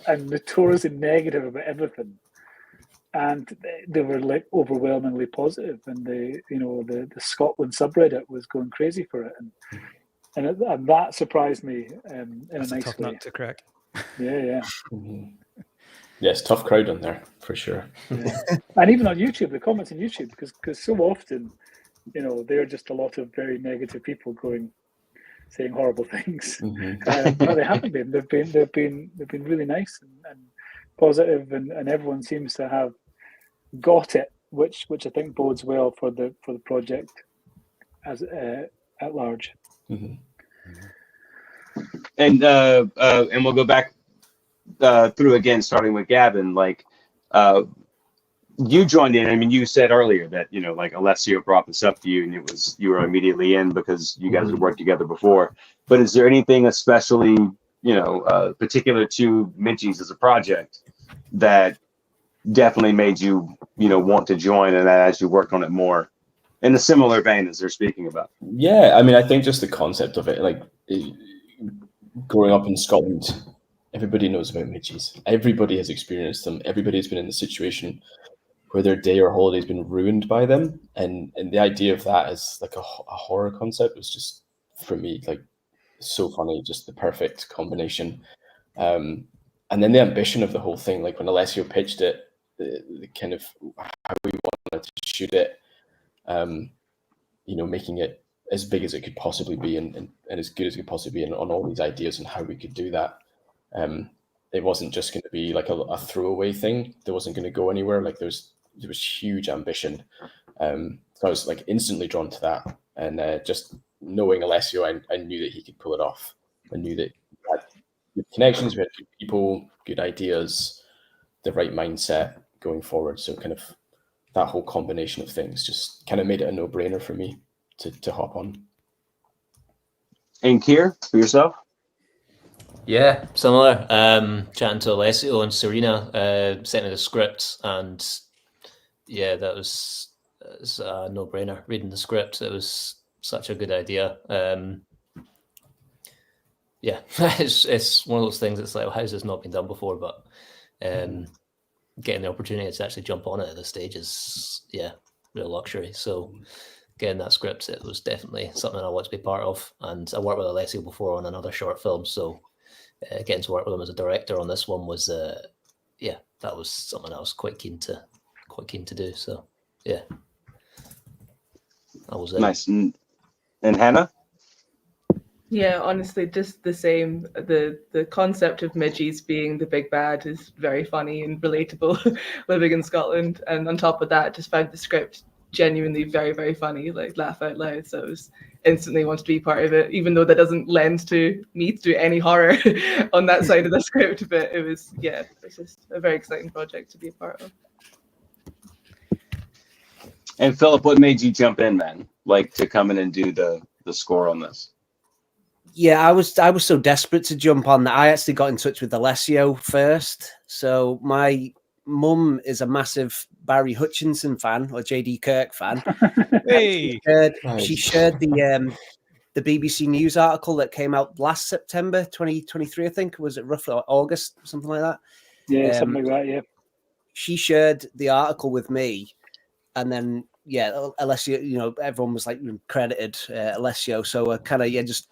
[SPEAKER 3] and notoriously negative about everything, and they were like overwhelmingly positive, and the Scotland subreddit was going crazy for it, and that surprised me in
[SPEAKER 2] That's
[SPEAKER 3] a nice
[SPEAKER 2] tough
[SPEAKER 3] way.
[SPEAKER 2] nut to crack.
[SPEAKER 3] Yeah.
[SPEAKER 4] Yes, tough crowd on there for sure.
[SPEAKER 3] Yeah. And even on YouTube, the comments on YouTube, because so often, they're just a lot of very negative people saying horrible things. But they haven't been. They've been really nice and positive, and everyone seems to have got it, which I think bodes well for the project as at large.
[SPEAKER 1] And we'll go back through again, starting with Gavin. Like, you joined in. I mean, you said earlier that like Alessio brought this up to you, and you were immediately in because you guys had worked together before. But is there anything especially particular to Midgies as a project that definitely made you want to join, and as you worked on it more, in a similar vein as they're speaking about?
[SPEAKER 4] Yeah, I mean, I think just the concept of it, like growing up in Scotland, everybody knows about midges. Everybody has experienced them. Everybody's been in the situation where their day or holiday has been ruined by them. And the idea of that as like a horror concept was just, for me, like so funny, just the perfect combination. And then the ambition of the whole thing, like when Alessio pitched it, the kind of how we wanted to shoot it, making it as big as it could possibly be and as good as it could possibly be, and on all these ideas and how we could do that. It wasn't just going to be like a throwaway thing. There wasn't going to go anywhere. Like there was huge ambition. So I was like instantly drawn to that. And just knowing Alessio, I knew that he could pull it off. I knew that we had good connections, we had good people, good ideas, the right mindset going forward. So kind of that whole combination of things just kind of made it a no-brainer for me to hop on.
[SPEAKER 1] And Keir, for yourself?
[SPEAKER 5] Yeah, similar. Chatting to Alessio and Serena, sending the script, and yeah, that was a no-brainer. Reading the script, it was such a good idea. Yeah, it's one of those things. It's like, well, how has this not been done before? But getting the opportunity to actually jump on it at this stage is, real luxury. So getting that script, it was definitely something I want to be part of. And I worked with Alessio before on another short film, so getting to work with him as a director on this one was, that was something I was quite keen to do. So yeah, that was it.
[SPEAKER 1] Nice. And Hannah?
[SPEAKER 6] Yeah, honestly, just the same. The concept of midges being the big bad is very funny and relatable living in Scotland. And on top of that, just found the script genuinely very, very funny, like laugh out loud. So it was instantly wanted to be part of it, even though that doesn't lend to me to do any horror on that side of the script. But it was just a very exciting project to be a part of.
[SPEAKER 1] And Philip, what made you jump in, man? Like to come in and do the score on this?
[SPEAKER 7] Yeah, I was so desperate to jump on that I actually got in touch with Alessio first. So my mum is a massive Barry Hutchinson fan or JD Kirk fan.
[SPEAKER 2] Hey,
[SPEAKER 7] She shared the BBC News article that came out last September 2023, I think. Was it roughly August, something like that?
[SPEAKER 3] Yeah, something like that, yeah.
[SPEAKER 7] She shared the article with me, and then Alessio, everyone was like credited Alessio. So I kind of just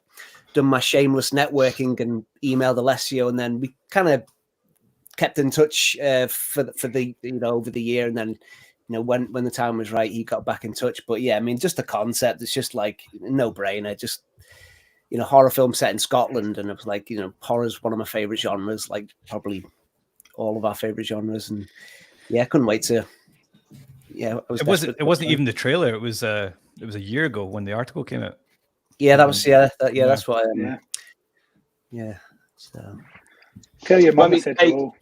[SPEAKER 7] done my shameless networking and emailed Alessio, and then we kind of kept in touch for the over the year, and then when the time was right, he got back in touch. But yeah, I mean, just the concept, it's just like no brainer. Just horror film set in Scotland, and it was like horror is one of my favorite genres, like probably all of our favorite genres, and yeah, I couldn't wait to. Yeah,
[SPEAKER 2] it wasn't even the trailer. It was a year ago when the article came out.
[SPEAKER 7] Yeah, that was that's what. Yeah. So.
[SPEAKER 3] Tell your mum said hello.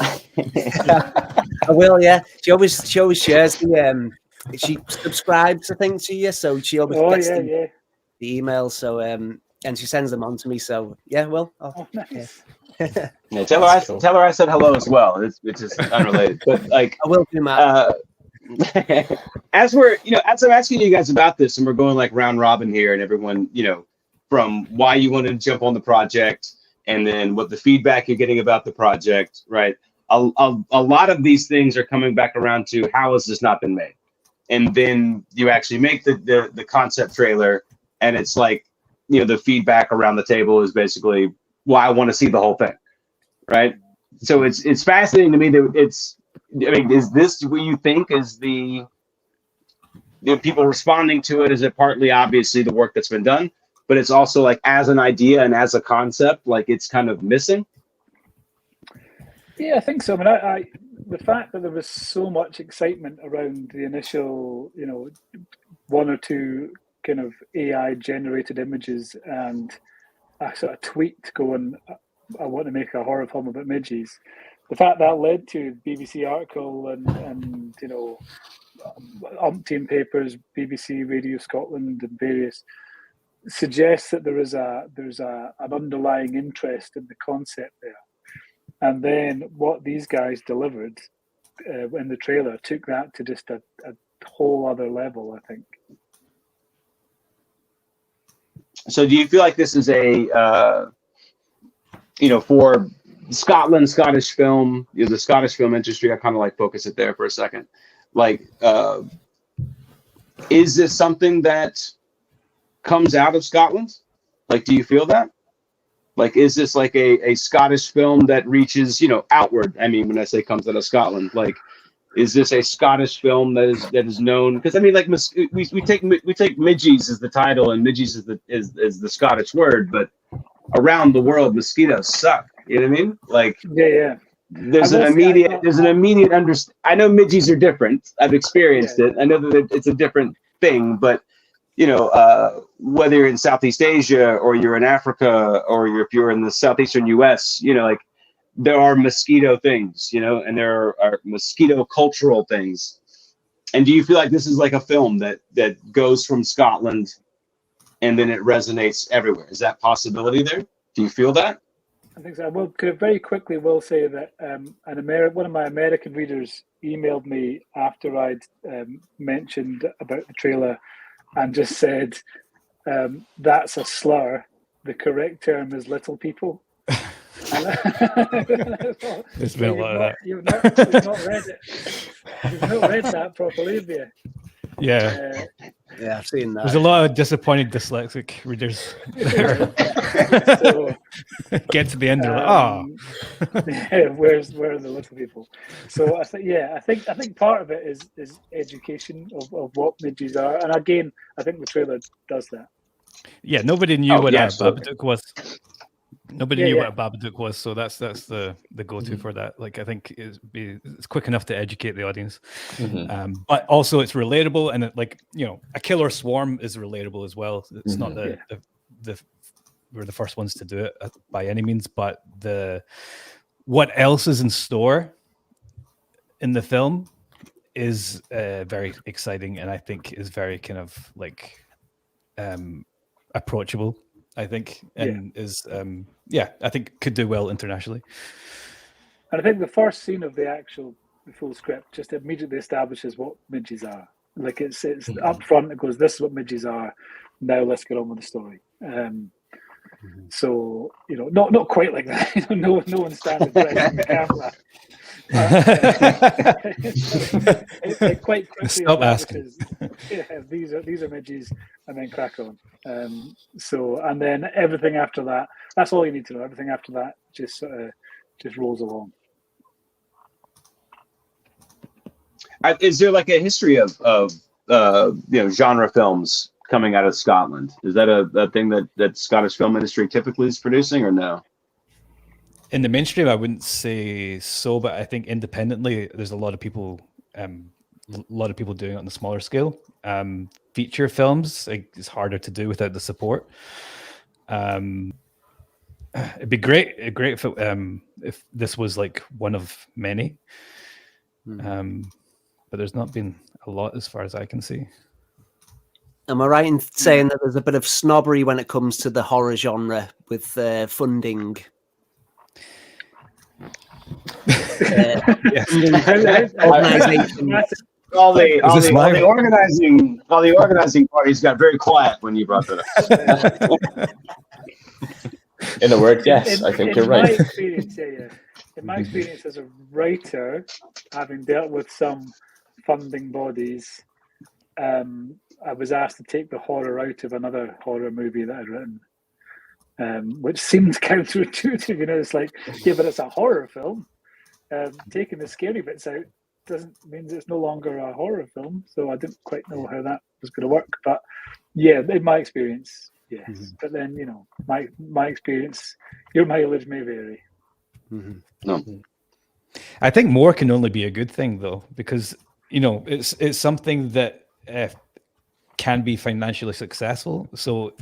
[SPEAKER 7] I will. Yeah, she always shares the she subscribes, I think, to you, so she always gets the emails. So and she sends them on to me. So yeah, well,
[SPEAKER 3] nice.
[SPEAKER 1] Yeah, tell her I said hello as well. It's just unrelated, but like
[SPEAKER 7] I will do, Matt.
[SPEAKER 1] As I'm asking you guys about this, and we're going like round robin here, and everyone, from why you wanted to jump on the project, and then what the feedback you're getting about the project, right? A lot of these things are coming back around to how has this not been made, and then you actually make the concept trailer, and it's like, the feedback around the table is basically, well, I want to see the whole thing, right? So it's fascinating to me that is this what you think is the people responding to it? Is it partly obviously the work that's been done, but it's also like as an idea and as a concept, like it's kind of missing?
[SPEAKER 3] Yeah, I think so. I mean, the fact that there was so much excitement around the initial, one or two kind of AI generated images and a sort of tweet going, I want to make a horror film about midgies. The fact that led to BBC article and umpteen papers, BBC Radio Scotland, and various suggests that there's an underlying interest in the concept there. And then what these guys delivered in the trailer took that to just a whole other level, I think.
[SPEAKER 1] So do you feel like this is a, for Scottish film, the Scottish film industry, I kind of like focus it there for a second. Like, is this something that comes out of Scotland? Like, do you feel that? Like, is this like a Scottish film that reaches, outward? I mean, when I say comes out of Scotland, like, is this a Scottish film that is known? Because I mean, like, we take Midgies as the title, and Midgies is the Scottish word, but around the world, mosquitoes suck. You know what I mean? Like,
[SPEAKER 3] yeah.
[SPEAKER 1] There's an immediate understanding. I know Midgies are different. I've experienced it. I know that it's a different thing, but whether you're in Southeast Asia or you're in Africa or if you're in the southeastern US, like there are mosquito things, and there are mosquito cultural things. And do you feel like this is like a film that goes from Scotland and then it resonates everywhere? Is that possibility there? Do you feel that?
[SPEAKER 3] I think so. Well, could I very quickly will say that one of my American readers emailed me after I'd mentioned about the trailer and just said, that's a slur. The correct term is little people.
[SPEAKER 2] There's been a lot of that.
[SPEAKER 3] You've not read it. You've not read that properly, have you?
[SPEAKER 2] Yeah.
[SPEAKER 7] Yeah, I've seen that.
[SPEAKER 2] There's a lot of disappointed dyslexic readers there.
[SPEAKER 3] So,
[SPEAKER 2] get to the end of
[SPEAKER 3] where are the little people? So I think part of it is education of what midgies are, and again, I think the trailer does that.
[SPEAKER 2] Yeah, nobody knew what
[SPEAKER 1] absolutely.
[SPEAKER 2] Babadook was. Nobody knew what a Babadook was, so that's the go-to for that. Like, I think it's quick enough to educate the audience, but also it's relatable, and a killer swarm is relatable as well. It's not we're the first ones to do it by any means, but what else is in store in the film is very exciting, and I think is very kind of like approachable. I think, and is I think could do well internationally.
[SPEAKER 3] And I think the first scene of the full script just immediately establishes what Midgies are. Like it's up front. It goes, "This is what Midgies are. Now let's get on with the story." So not quite like that. No one standing pressing the camera. It quite quickly
[SPEAKER 2] Stop asking.
[SPEAKER 3] these are Midgies, and then crack on. And then everything after that, that's all you need to know. Everything after that just rolls along.
[SPEAKER 1] Is there like a history of genre films coming out of Scotland? Is that a thing that Scottish film industry typically is producing, or no?
[SPEAKER 2] In the mainstream, I wouldn't say so, but I think independently, there's a lot of people doing it on a smaller scale. Feature films, it's harder to do without the support. It'd be great if this was like one of many. But there's not been a lot as far as I can see.
[SPEAKER 7] Am I right in saying that there's a bit of snobbery when it comes to the horror genre with funding?
[SPEAKER 1] All the organizing parties got very quiet when you brought that up.
[SPEAKER 4] In a word, yes, I think you're right.
[SPEAKER 3] In my experience as a writer, having dealt with some funding bodies, I was asked to take the horror out of another horror movie that I'd written, which seems counterintuitive. It's like, yeah, but it's a horror film. Taking the scary bits out doesn't mean it's no longer a horror film. So I didn't quite know how that was going to work. But yeah, in my experience, yes. But then, my experience, your mileage may vary.
[SPEAKER 1] No.
[SPEAKER 2] I think more can only be a good thing, though, because it's something that can be financially successful. So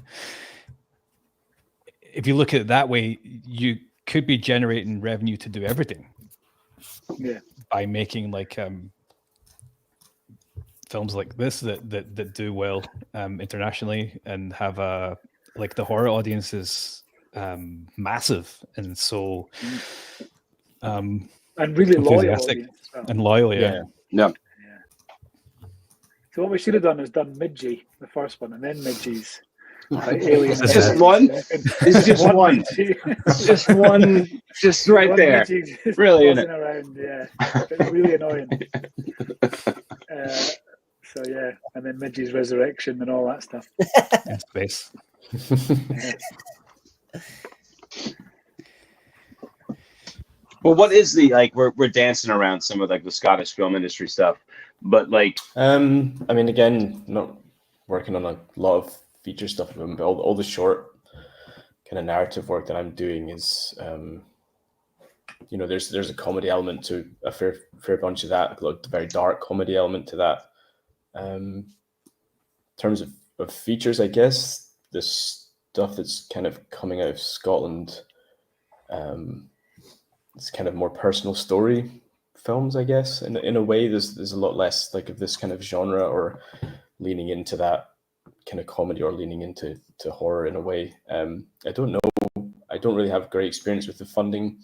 [SPEAKER 2] if you look at it that way, you could be generating revenue to do everything.
[SPEAKER 3] Yeah.
[SPEAKER 2] By making like films like this that do well internationally and have the horror audience is massive, and so
[SPEAKER 3] and really loyal audience as well.
[SPEAKER 2] And loyal, yeah.
[SPEAKER 3] So what we should have done is done Midgie, the first one, and then Midgies.
[SPEAKER 1] It's just one. It's just one. It's just one. Just right
[SPEAKER 3] one
[SPEAKER 1] there.
[SPEAKER 3] Just
[SPEAKER 1] really, isn't it?
[SPEAKER 3] Around, yeah. It's really annoying. So yeah, and then Midgie's Resurrection and all that stuff.
[SPEAKER 2] Space.
[SPEAKER 1] Well, what is we're dancing around some of the Scottish film industry stuff, but
[SPEAKER 4] I mean, again, not working on a lot of feature stuff, but all the short kind of narrative work that I'm doing is, there's a comedy element to a fair bunch of that, a very dark comedy element to that. In terms of features, I guess the stuff that's kind of coming out of Scotland, it's kind of more personal story films, I guess. In a way, there's a lot less of this kind of genre or leaning into that kind of comedy or leaning into horror in a way. I don't know. I don't really have great experience with the funding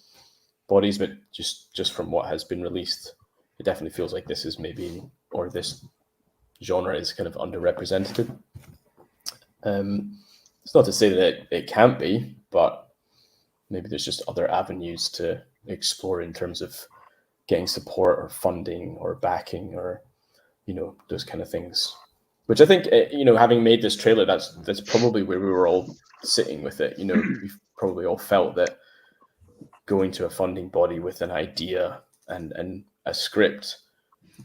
[SPEAKER 4] bodies, but just from what has been released, it definitely feels like this is this genre is kind of underrepresented. It's not to say that it can't be, but maybe there's just other avenues to explore in terms of getting support or funding or backing or those kind of things. Which I think, having made this trailer, that's probably where we were all sitting with it. We've probably all felt that going to a funding body with an idea and a script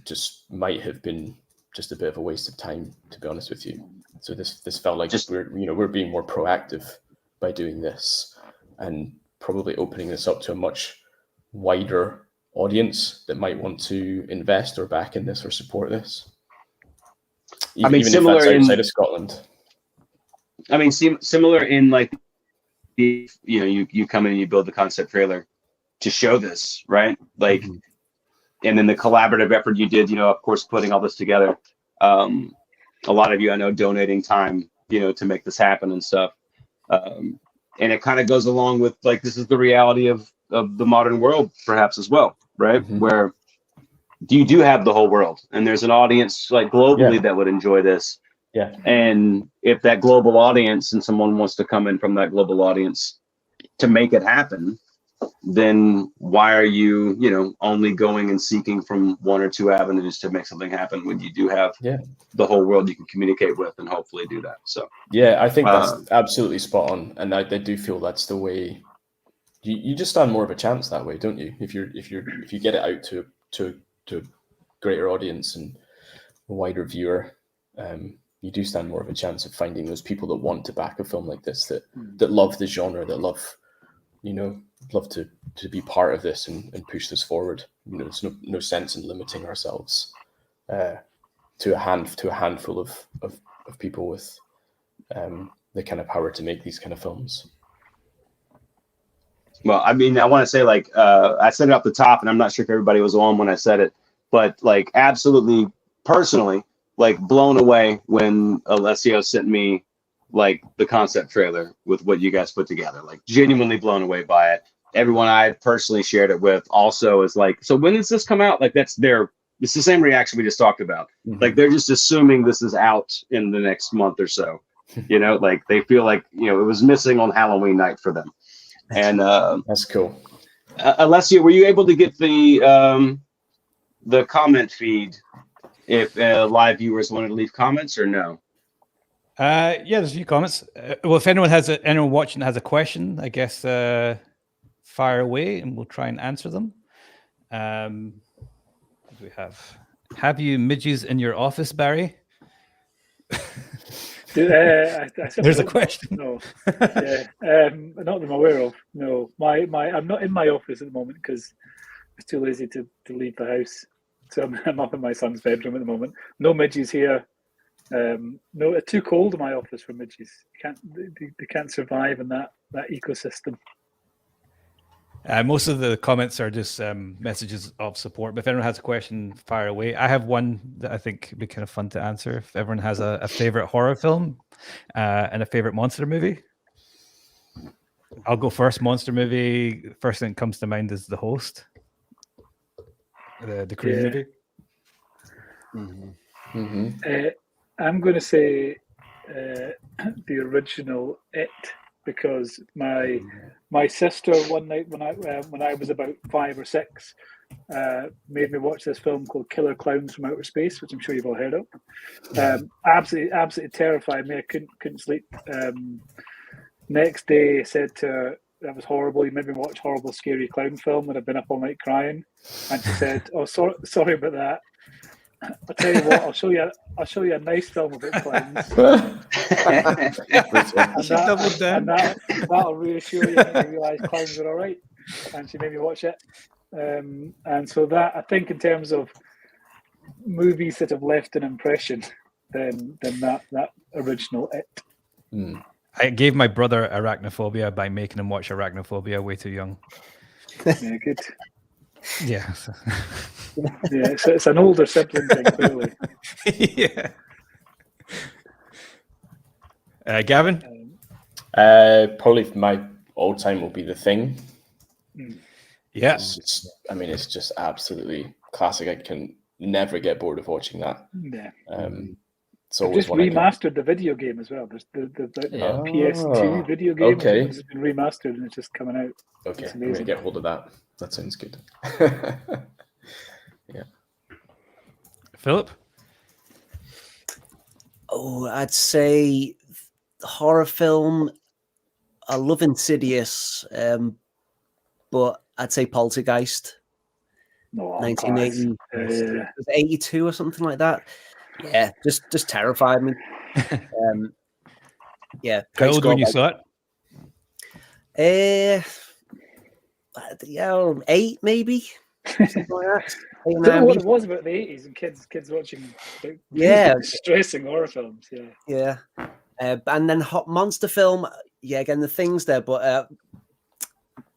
[SPEAKER 4] just might have been just a bit of a waste of time, to be honest with you. So this felt like we're being more proactive by doing this and probably opening this up to a much wider audience that might want to invest or back in this or support this. Even
[SPEAKER 1] similar
[SPEAKER 4] if that's outside of Scotland.
[SPEAKER 1] I mean, similar in you come in and you build the concept trailer to show this, right? And then the collaborative effort you did, of course, putting all this together. A lot of you I know donating time, to make this happen and stuff. And it kind of goes along with this is the reality of the modern world, perhaps as well, right?
[SPEAKER 4] Mm-hmm.
[SPEAKER 1] Where you do have the whole world, and there's an audience like globally that would enjoy this.
[SPEAKER 4] Yeah.
[SPEAKER 1] And if that global audience and someone wants to come in from that global audience to make it happen, then why are you, only going and seeking from one or two avenues to make something happen when you do have the whole world you can communicate with and hopefully do that? So
[SPEAKER 4] yeah, I think that's absolutely spot on, and I do feel that's the way you just stand more of a chance that way, don't you? If you get it out to a greater audience and a wider viewer, you do stand more of a chance of finding those people that want to back a film like this, that love the genre, that love to be part of this and push this forward. There's no sense in limiting ourselves to a handful of people with the kind of power to make these kind of films.
[SPEAKER 1] Well, I mean, I want to say, I said it off the top, and I'm not sure if everybody was on when I said it, but absolutely personally, blown away when Alessio sent me the concept trailer with what you guys put together. Genuinely blown away by it. Everyone I personally shared it with also is so when does this come out? It's the same reaction we just talked about.
[SPEAKER 4] Mm-hmm.
[SPEAKER 1] They're just assuming this is out in the next month or so. They feel it was missing on Halloween night for them. And
[SPEAKER 4] that's cool.
[SPEAKER 1] Alessio, were you able to get the comment feed if live viewers wanted to leave comments or no?
[SPEAKER 2] Yeah, there's a few comments. Well, if anyone watching has a question, I guess fire away and we'll try and answer them. What do we have you Midgies in your office, Barry?
[SPEAKER 3] There's
[SPEAKER 2] a question.
[SPEAKER 3] No, not that I'm aware of. No, I'm not in my office at the moment because I was too lazy to leave the house. So I'm up in my son's bedroom at the moment. No midgies here. No, it's too cold in my office for midgies. They can't survive in that ecosystem.
[SPEAKER 2] Most of the comments are just messages of support. But if anyone has a question, fire away. I have one that I think would be kind of fun to answer. If everyone has a favorite horror film and a favorite monster movie, I'll go first. Monster movie. First thing that comes to mind is The Host, the Korean movie.
[SPEAKER 4] Mm-hmm. Mm-hmm.
[SPEAKER 3] I'm going to say the original It, because my sister one night when I was about 5 or 6 made me watch this film called Killer Clowns from Outer Space, which I'm sure you've all heard of. Absolutely terrified me. I couldn't sleep. Next day, said to her, that was horrible. You made me watch horrible, scary clown film, and I've been up all night crying. And she said, "Oh, sorry about that. I'll tell you what. I'll show you a nice film about clowns, and that'll reassure you and you realise clowns are all right." And she made me watch it. And so that, I think, in terms of movies that have left an impression, then that original It.
[SPEAKER 4] Mm.
[SPEAKER 2] I gave my brother Arachnophobia by making him watch Arachnophobia way too young.
[SPEAKER 3] Yeah, good.
[SPEAKER 2] Yeah.
[SPEAKER 3] Yeah, it's an older sibling thing, clearly.
[SPEAKER 2] Yeah. Gavin?
[SPEAKER 4] Probably my all-time will be The Thing.
[SPEAKER 2] Yeah.
[SPEAKER 4] It's just absolutely classic. I can never get bored of watching that.
[SPEAKER 3] Yeah.
[SPEAKER 4] It's always
[SPEAKER 3] just remastered the video game as well. There's the PS2 video game.
[SPEAKER 4] Okay.
[SPEAKER 3] It's been remastered and it's just coming out.
[SPEAKER 4] Okay, I'm going to get hold of that. That sounds good. Yeah.
[SPEAKER 2] Philip?
[SPEAKER 7] Oh, I'd say horror film. I love Insidious, but I'd say Poltergeist. 1980, 82 or something like that. Yeah, just terrified me. Yeah.
[SPEAKER 2] How old when you saw
[SPEAKER 7] it? 8 maybe. Something like that.
[SPEAKER 3] I don't know what it was about the 80s and kids watching distressing horror films.
[SPEAKER 7] Yeah. And then hot monster film. Yeah, again the Thing's there, but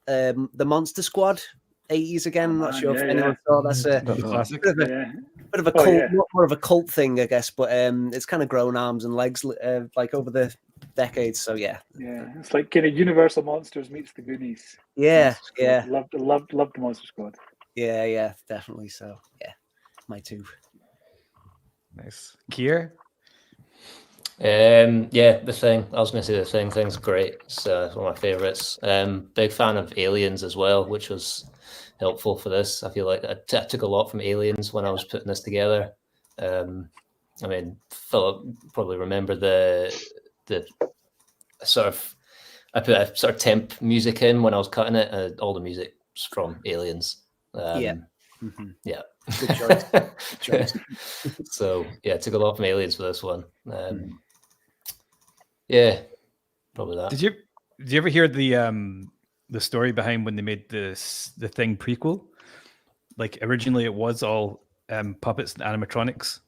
[SPEAKER 7] the Monster Squad. 80s again. I'm not sure if anyone saw that's a
[SPEAKER 2] classic.
[SPEAKER 7] bit bit of a cult, more of a cult thing, I guess. But it's kind of grown arms and legs like over the decades. So yeah,
[SPEAKER 3] it's like kind of Universal Monsters meets the Goonies.
[SPEAKER 7] Yeah,
[SPEAKER 3] Loved the Monster Squad.
[SPEAKER 7] Yeah, definitely. So yeah, my two.
[SPEAKER 2] Nice. Kier?
[SPEAKER 5] Yeah, The Thing. I was going to say The Thing. Thing's great. It's one of my favorites. Big fan of Aliens as well, which was helpful for this. I feel like I took a lot from Aliens when I was putting this together. I mean, Philip probably remember the sort of, I put a sort of temp music in when I was cutting it, and all the music was from Aliens. Yeah.
[SPEAKER 7] Good choice. Good choice.
[SPEAKER 5] So yeah, took a lot from Aliens for this one. Yeah, probably that.
[SPEAKER 2] Did you ever hear the story behind when they made the Thing prequel? Like originally it was all puppets and animatronics.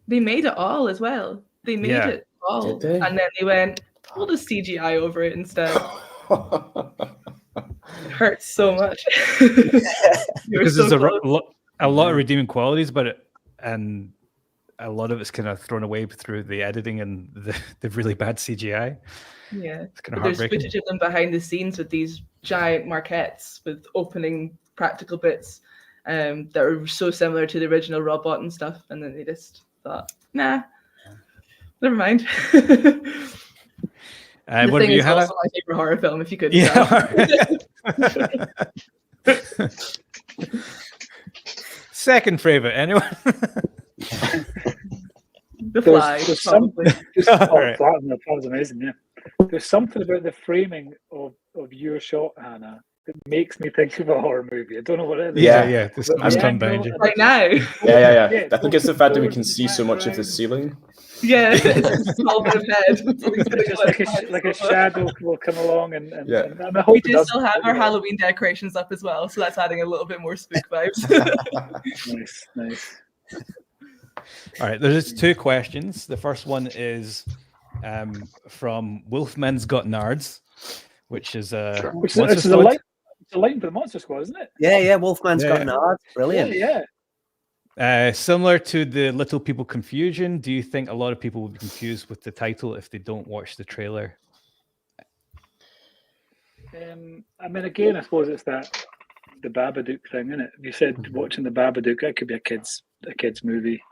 [SPEAKER 6] They made it all as well. They made it all,
[SPEAKER 4] Did they?
[SPEAKER 6] and then they went, "We'll just CGI over it instead." It hurts so much.
[SPEAKER 2] Because there's a lot of redeeming qualities, but and a lot of it's kind of thrown away through the editing and the really bad CGI.
[SPEAKER 6] Yeah,
[SPEAKER 2] it's kind of
[SPEAKER 6] there's
[SPEAKER 2] heartbreaking.
[SPEAKER 6] footage of them behind the scenes with these giant marquettes with opening practical bits that are so similar to the original robot and stuff, and then they just thought, nah, never mind. The Thing is also my favorite horror film, if you couldn't tell.
[SPEAKER 2] Second favorite, anyone?
[SPEAKER 6] The Fly.
[SPEAKER 3] There's something.
[SPEAKER 2] Right.
[SPEAKER 3] That was amazing. Yeah, there's something about the framing of your shot, Hannah, that makes me think of a horror movie. I don't know what it is.
[SPEAKER 2] Yeah. This come behind you.
[SPEAKER 6] Right now.
[SPEAKER 4] Yeah. I think it's the fact that we can see so much of the ceiling.
[SPEAKER 6] Yeah, it's a small bit of head.
[SPEAKER 3] Just like a shadow will come along, and I hope
[SPEAKER 6] we do still have our Halloween decorations up as well, so that's adding a little bit more spook vibes.
[SPEAKER 3] Nice.
[SPEAKER 2] All right, there's two questions. The first one is from Wolfman's Got Nards, which is a
[SPEAKER 3] line for the Monster Squad, isn't it?
[SPEAKER 7] Yeah. Wolfman's Got Nards. Brilliant.
[SPEAKER 3] Yeah.
[SPEAKER 2] Similar to the Little People Confusion, do you think a lot of people will be confused with the title if they don't watch the trailer?
[SPEAKER 3] I mean, again, I suppose it's the Babadook thing, isn't it? You said watching the Babadook, that could be a kids movie.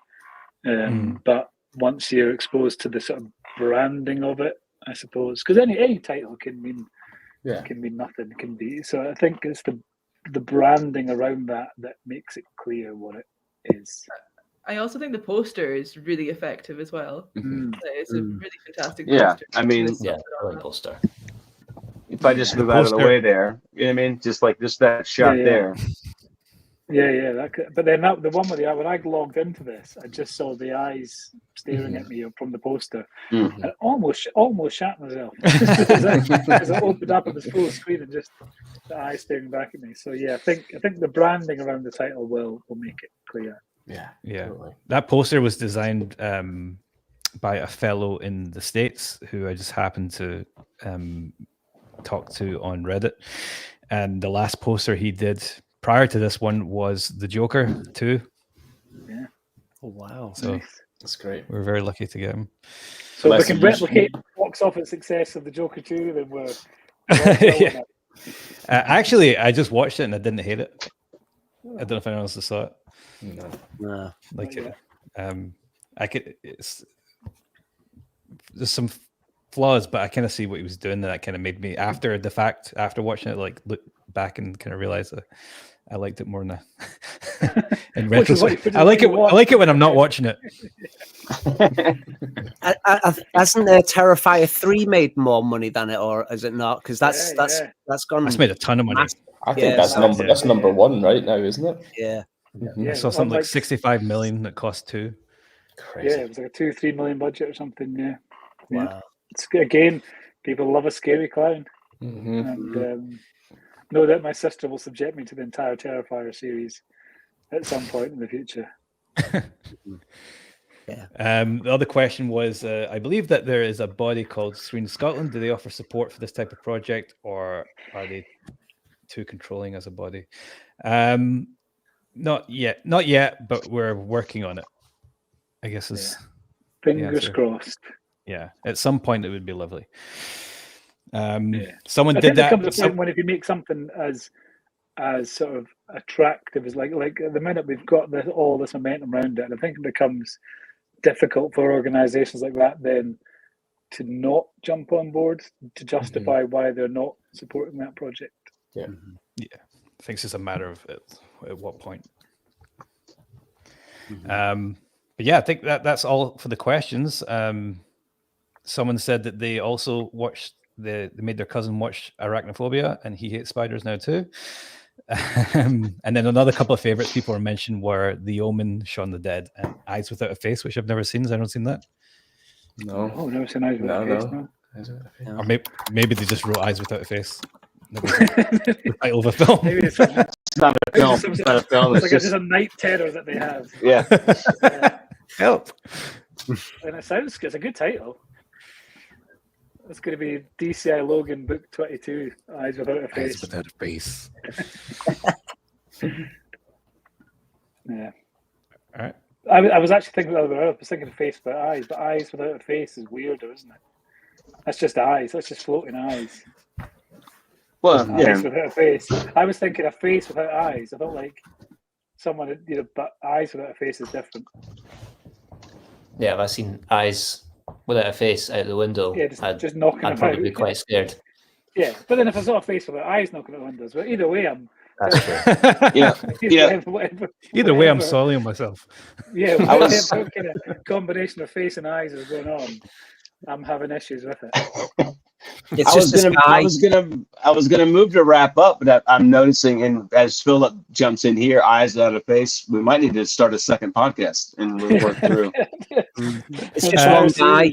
[SPEAKER 3] But once you're exposed to the sort of branding of it, I suppose, because any title can mean nothing, can be. So I think it's the branding around that makes it clear what it is.
[SPEAKER 6] I also think the poster is really effective as well. It's a really fantastic poster.
[SPEAKER 1] Yeah, I mean,
[SPEAKER 5] brilliant poster.
[SPEAKER 1] If I just move out of the way there, you know what I mean? Just that shot there.
[SPEAKER 3] Yeah. But then the one with when I logged into this, I just saw the eyes staring at me from the poster.
[SPEAKER 1] Mm-hmm.
[SPEAKER 3] I almost shat myself as I opened up on this full screen and just the eyes staring back at me. So yeah, I think the branding around the title will make it clear.
[SPEAKER 2] Yeah.
[SPEAKER 4] Totally.
[SPEAKER 2] That poster was designed by a fellow in the States who I just happened to talk to on Reddit, and the last poster he did prior to this one was the Joker 2.
[SPEAKER 3] Yeah.
[SPEAKER 7] Oh wow.
[SPEAKER 2] So
[SPEAKER 4] that's great.
[SPEAKER 2] We're very lucky to get him.
[SPEAKER 3] So if we can replicate the box office success of the Joker 2, then we're
[SPEAKER 2] yeah. Actually, I just watched it and I didn't hate it. I don't know if anyone else saw it.
[SPEAKER 7] No.
[SPEAKER 2] Like there's some flaws, but I kind of see what he was doing, and that kind of made me after watching it, like look back and kind of realize that I liked it more in retrospect. I like it when I'm not watching it.
[SPEAKER 7] Hasn't Terrifier 3 made more money than it, or is it not? Because that's gone.
[SPEAKER 2] That's made a ton of money.
[SPEAKER 4] I think that's number one right now, isn't it?
[SPEAKER 7] Yeah.
[SPEAKER 2] I saw something like 65 million that cost 2.
[SPEAKER 4] Crazy.
[SPEAKER 3] Yeah, it was like a 2-3 million budget or something. Yeah.
[SPEAKER 7] Wow.
[SPEAKER 3] It's again, people love a scary clown, and know that my sister will subject me to the entire Terrifier series at some point in the future.
[SPEAKER 2] The other question was, I believe that there is a body called Screen Scotland. Do they offer support for this type of project, or are they too controlling as a body? Not yet, but we're working on it. I guess is
[SPEAKER 3] Fingers
[SPEAKER 2] answer.
[SPEAKER 3] crossed.
[SPEAKER 2] Yeah. At some point, it would be lovely. Someone
[SPEAKER 3] I
[SPEAKER 2] did
[SPEAKER 3] think there
[SPEAKER 2] that.
[SPEAKER 3] comes a point when if you make something as sort of attractive as like at the minute we've got all this momentum around it, and I think it becomes difficult for organisations like that then to not jump on board to justify why they're not supporting that project.
[SPEAKER 4] Yeah.
[SPEAKER 2] Yeah. I think it's just a matter of at what point. But yeah, I think that's all for the questions. Someone said that they also watched they made their cousin watch Arachnophobia, and he hates spiders now too. And then another couple of favorites people were mentioned were The Omen, Shaun the Dead, and Eyes Without a Face, which I've never seen. Has anyone seen that?
[SPEAKER 4] No.
[SPEAKER 3] Oh, never seen Eyes Without a Face, no.
[SPEAKER 2] Or maybe they just wrote Eyes Without a Face. The title of a film.
[SPEAKER 3] Maybe it's
[SPEAKER 1] not a film. It's not a film.
[SPEAKER 3] It's like just a night terror that they have.
[SPEAKER 1] Yeah.
[SPEAKER 2] Help.
[SPEAKER 3] And it sounds good. It's a good title. It's going to be DCI Logan Book 22, Eyes Without a Face.
[SPEAKER 2] Eyes Without a Face.
[SPEAKER 3] Yeah.
[SPEAKER 2] All right.
[SPEAKER 3] I was actually thinking the other way around. I was thinking Face Without Eyes, but Eyes Without a Face is weirder, isn't it? That's just eyes. That's just floating eyes.
[SPEAKER 1] Well,
[SPEAKER 3] Eyes without a face. I was thinking a face without eyes. I felt like someone, but eyes without a face is different.
[SPEAKER 5] Yeah, if I seen eyes without a face out the window,
[SPEAKER 3] Yeah, just knocking
[SPEAKER 5] I'd
[SPEAKER 3] about.
[SPEAKER 5] probably be quite scared.
[SPEAKER 3] Yeah, but then if I saw a face without eyes knocking at windows, well, either way, I'm.
[SPEAKER 5] That's true.
[SPEAKER 1] Yeah.
[SPEAKER 2] Either way, I'm soiling myself.
[SPEAKER 3] Yeah,
[SPEAKER 1] I was-
[SPEAKER 3] whatever kind of combination of face and eyes is going on, I'm having issues with it.
[SPEAKER 7] It's
[SPEAKER 1] I was
[SPEAKER 7] just
[SPEAKER 1] gonna move to wrap up, but I'm noticing, and as Philip jumps in here, eyes without a face, we might need to start a second podcast and we'll work through.
[SPEAKER 7] It's just one guy.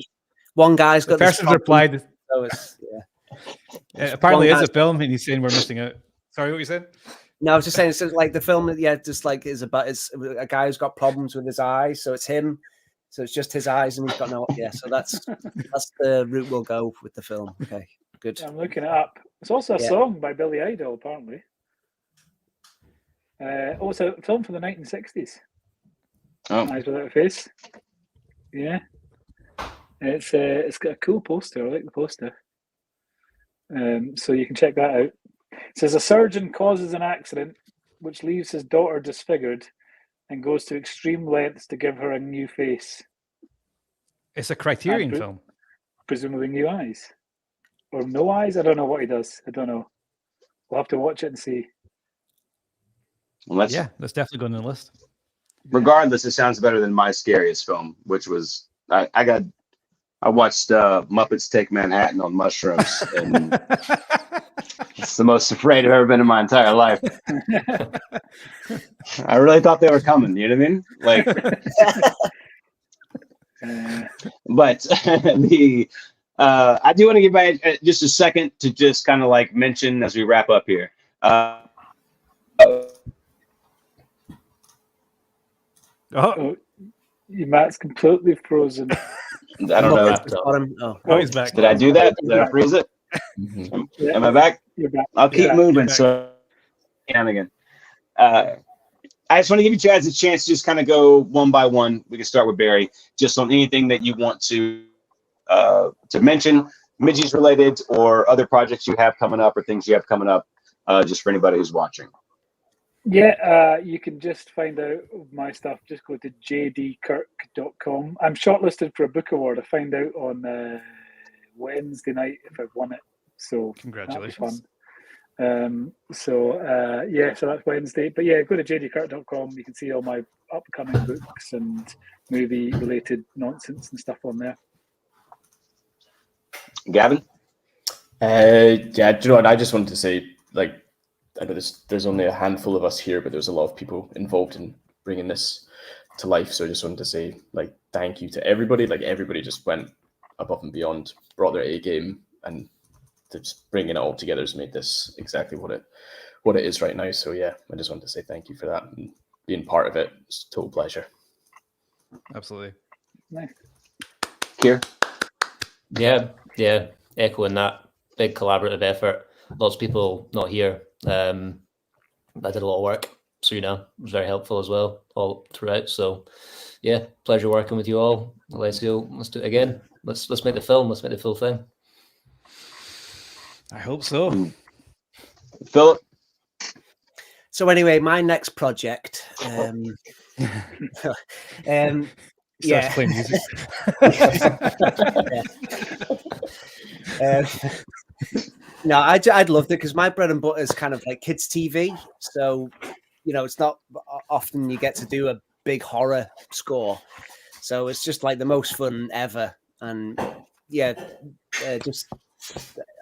[SPEAKER 7] One guy's got
[SPEAKER 2] The person's replied.
[SPEAKER 7] So it's,
[SPEAKER 2] Apparently,
[SPEAKER 7] One
[SPEAKER 2] it's a
[SPEAKER 7] guy's-
[SPEAKER 2] film, and he's saying we're missing out. Sorry, what you said?
[SPEAKER 7] No, I was just saying, it's like the film, just like is about it's a guy who's got problems with his eyes, so it's him. So it's just his eyes, and he's got no. Yeah, so that's the route we'll go with the film. Okay, good.
[SPEAKER 3] I'm looking it up. It's also a song by Billy Idol, apparently. It's a film from the 1960s.
[SPEAKER 1] Oh.
[SPEAKER 3] Eyes Without a Face. Yeah, it's got a cool poster. I like the poster. So you can check that out. It says a surgeon causes an accident which leaves his daughter disfigured and goes to extreme lengths to give her a new face,
[SPEAKER 2] It's a Criterion
[SPEAKER 3] And-
[SPEAKER 2] film.
[SPEAKER 3] presumably new eyes. Or no eyes? I don't know what he does. I don't know. We'll have to watch it and see.
[SPEAKER 1] Well,
[SPEAKER 2] Yeah, that's definitely going on the list.
[SPEAKER 1] regardless, it sounds better than my scariest film, which was I watched Muppets Take Manhattan on mushrooms, and it's the most afraid I've ever been in my entire life. I really thought they were coming. You know what I mean? Like, but the I do want to give back just a second to just kind of like mention as we wrap up here.
[SPEAKER 3] Oh, Matt's completely frozen.
[SPEAKER 1] I don't know.
[SPEAKER 2] Oh, he's back.
[SPEAKER 1] Did I do that? Did I freeze it? Am I back?
[SPEAKER 3] You're back.
[SPEAKER 1] I'll keep
[SPEAKER 3] Yeah.
[SPEAKER 1] moving. So, and again, I just want to give you guys a chance to just kind of go one by one. We can start with Barry, just on anything that you want to mention, Midgies related, or other projects you have coming up, or things you have coming up, just for anybody who's watching.
[SPEAKER 3] Yeah, you can just find out my stuff. Just go to jdkirk.com. I'm shortlisted for a book award. I find out on Wednesday night if I've won it. So
[SPEAKER 2] Congratulations.
[SPEAKER 3] that'll be fun. So that's Wednesday. But yeah, go to jdkirk.com. You can see all my upcoming books and movie related nonsense and stuff on there.
[SPEAKER 1] Gavin?
[SPEAKER 4] Do you know what? I just wanted to say, like, I know there's only a handful of us here, but there's a lot of people involved in bringing this to life. So I just wanted to say, like, thank you to everybody. Like, everybody just went above and beyond, brought their A game, and just bringing it all together has made this exactly what it is right now. So yeah, I just wanted to say thank you for that, and being part of it. It's a total pleasure.
[SPEAKER 2] Absolutely.
[SPEAKER 3] Nice.
[SPEAKER 1] Here.
[SPEAKER 5] Yeah, echoing that big collaborative effort. Lots of people not here. I did a lot of work, Serena was very helpful as well all throughout. So yeah, pleasure working with you all. Alessio, let's do it again. Let's make the film. Let's make the full thing.
[SPEAKER 2] I hope so.
[SPEAKER 1] Philip.
[SPEAKER 7] So anyway, my next project.
[SPEAKER 2] Starts playing music.
[SPEAKER 7] No, I'd loved it because my bread and butter is kind of like kids' TV. So, it's not often you get to do a big horror score. So it's just like the most fun ever. And yeah, just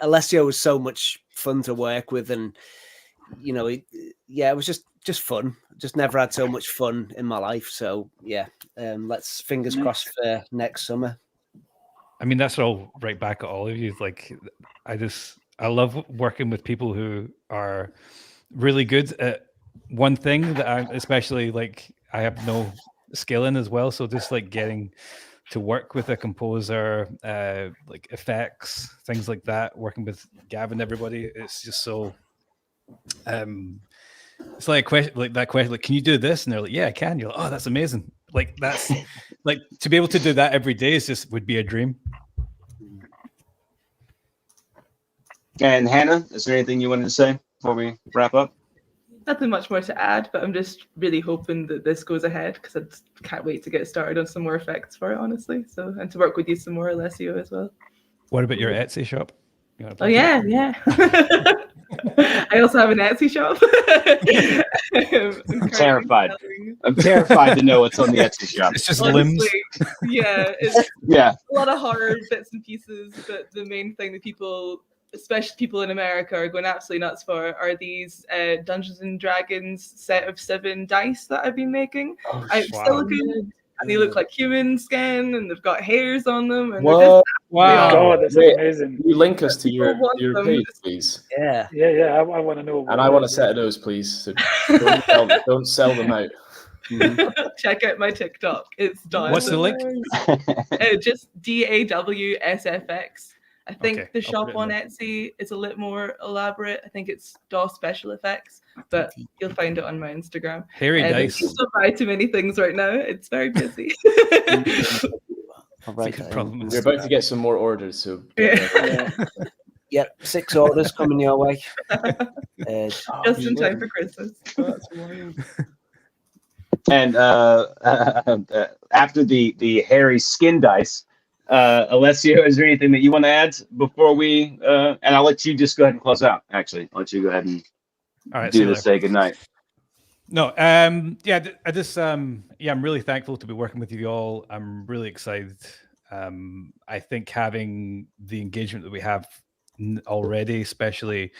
[SPEAKER 7] Alessio was so much fun to work with. And, it was just fun. Just never had so much fun in my life. So yeah, let's fingers crossed for next summer.
[SPEAKER 2] I mean, that's all right back at all of you. Like, I love working with people who are really good at one thing that I especially like I have no skill in as well. So just like getting to work with a composer, like effects, things like that, working with Gavin, everybody, it's just so it's like a question, like that question, like, can you do this? And they're like, yeah, I can. You're like, oh, that's amazing. Like that's like to be able to do that every day would be a dream.
[SPEAKER 1] And Hannah, is there anything you wanted to say before we wrap up?
[SPEAKER 6] Nothing much more to add, but I'm just really hoping that this goes ahead because I can't wait to get started on some more effects for it, honestly. So, and to work with you some more, Alessio, as well.
[SPEAKER 2] What about your Etsy shop?
[SPEAKER 6] Oh yeah. I also have an Etsy shop.
[SPEAKER 1] I'm terrified. I'm terrified to know what's on the Etsy shop.
[SPEAKER 2] It's just limbs.
[SPEAKER 6] Yeah, it's
[SPEAKER 1] Yeah.
[SPEAKER 6] a lot of horror bits and pieces, but the main thing that people, especially people in America, are going absolutely nuts for are these Dungeons and Dragons set of 7 dice that I've been making. Silicon, and they look like human skin, and they've got hairs on them. And
[SPEAKER 4] Wow!
[SPEAKER 3] God, that's amazing.
[SPEAKER 4] Can you link us to your page, please?
[SPEAKER 7] Yeah.
[SPEAKER 3] I want to know.
[SPEAKER 4] And I want a set of those, please. So don't sell them out.
[SPEAKER 6] Check out my TikTok. It's done.
[SPEAKER 2] What's the link?
[SPEAKER 6] Just DAWSFX. I think the
[SPEAKER 2] I'll
[SPEAKER 6] shop
[SPEAKER 2] put it
[SPEAKER 6] on
[SPEAKER 2] in
[SPEAKER 6] Etsy is a little more elaborate. I think it's DAW Special Effects, but you'll find it on my Instagram.
[SPEAKER 2] Hairy dice.
[SPEAKER 6] I don't buy too many things right now. It's very busy.
[SPEAKER 2] Problem.
[SPEAKER 4] We're about to get some more orders, so
[SPEAKER 7] Yep, 6 orders coming your way.
[SPEAKER 6] Just in time for Christmas.
[SPEAKER 1] And after the hairy skin dice, Alessio, is there anything that you want to add before we? And I'll let you just go ahead and close out. Actually, I'll let you go ahead and do the say goodnight.
[SPEAKER 2] No, yeah, I just, I'm really thankful to be working with you all. I'm really excited. I think having the engagement that we have already, especially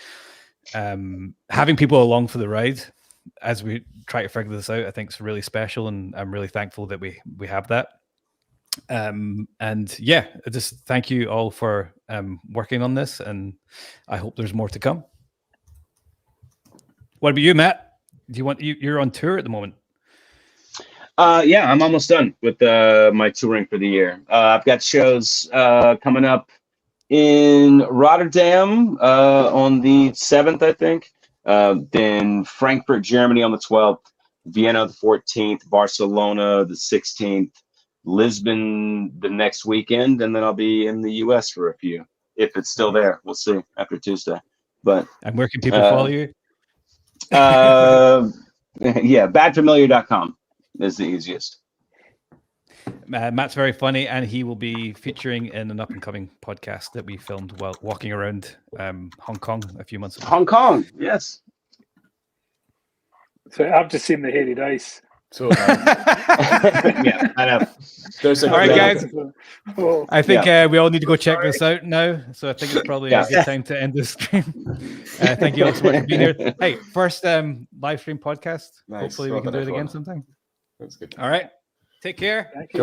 [SPEAKER 2] having people along for the ride as we try to figure this out, I think is really special, and I'm really thankful that we have that. And yeah, I just thank you all for working on this, and I hope there's more to come. What about you, Matt? Do you want you're on tour at the moment?
[SPEAKER 1] Yeah, I'm almost done with my touring for the year. I've got shows coming up in Rotterdam on the 7th, I think. Then Frankfurt, Germany on the 12th, Vienna the 14th, Barcelona the 16th, Lisbon the next weekend, and then I'll be in the US for a few. If it's still there, we'll see after Tuesday. But
[SPEAKER 2] and where can people follow you?
[SPEAKER 1] Yeah, badfamiliar.com is the easiest.
[SPEAKER 2] Matt's very funny, and he will be featuring in an up-and-coming podcast that we filmed while walking around Hong Kong a few months ago.
[SPEAKER 1] Hong Kong, yes.
[SPEAKER 3] So I've just seen the hairy dice.
[SPEAKER 4] So
[SPEAKER 1] yeah, I know.
[SPEAKER 4] There's
[SPEAKER 2] all right, guys.
[SPEAKER 3] Oh,
[SPEAKER 2] I think we all need to go check this out now. So I think it's probably a good time to end this stream. Thank you all so much for being here. Hey, first live stream podcast.
[SPEAKER 4] Nice.
[SPEAKER 2] Hopefully we can do it again sometime.
[SPEAKER 4] That's good.
[SPEAKER 2] All right. Take care.
[SPEAKER 3] thank you.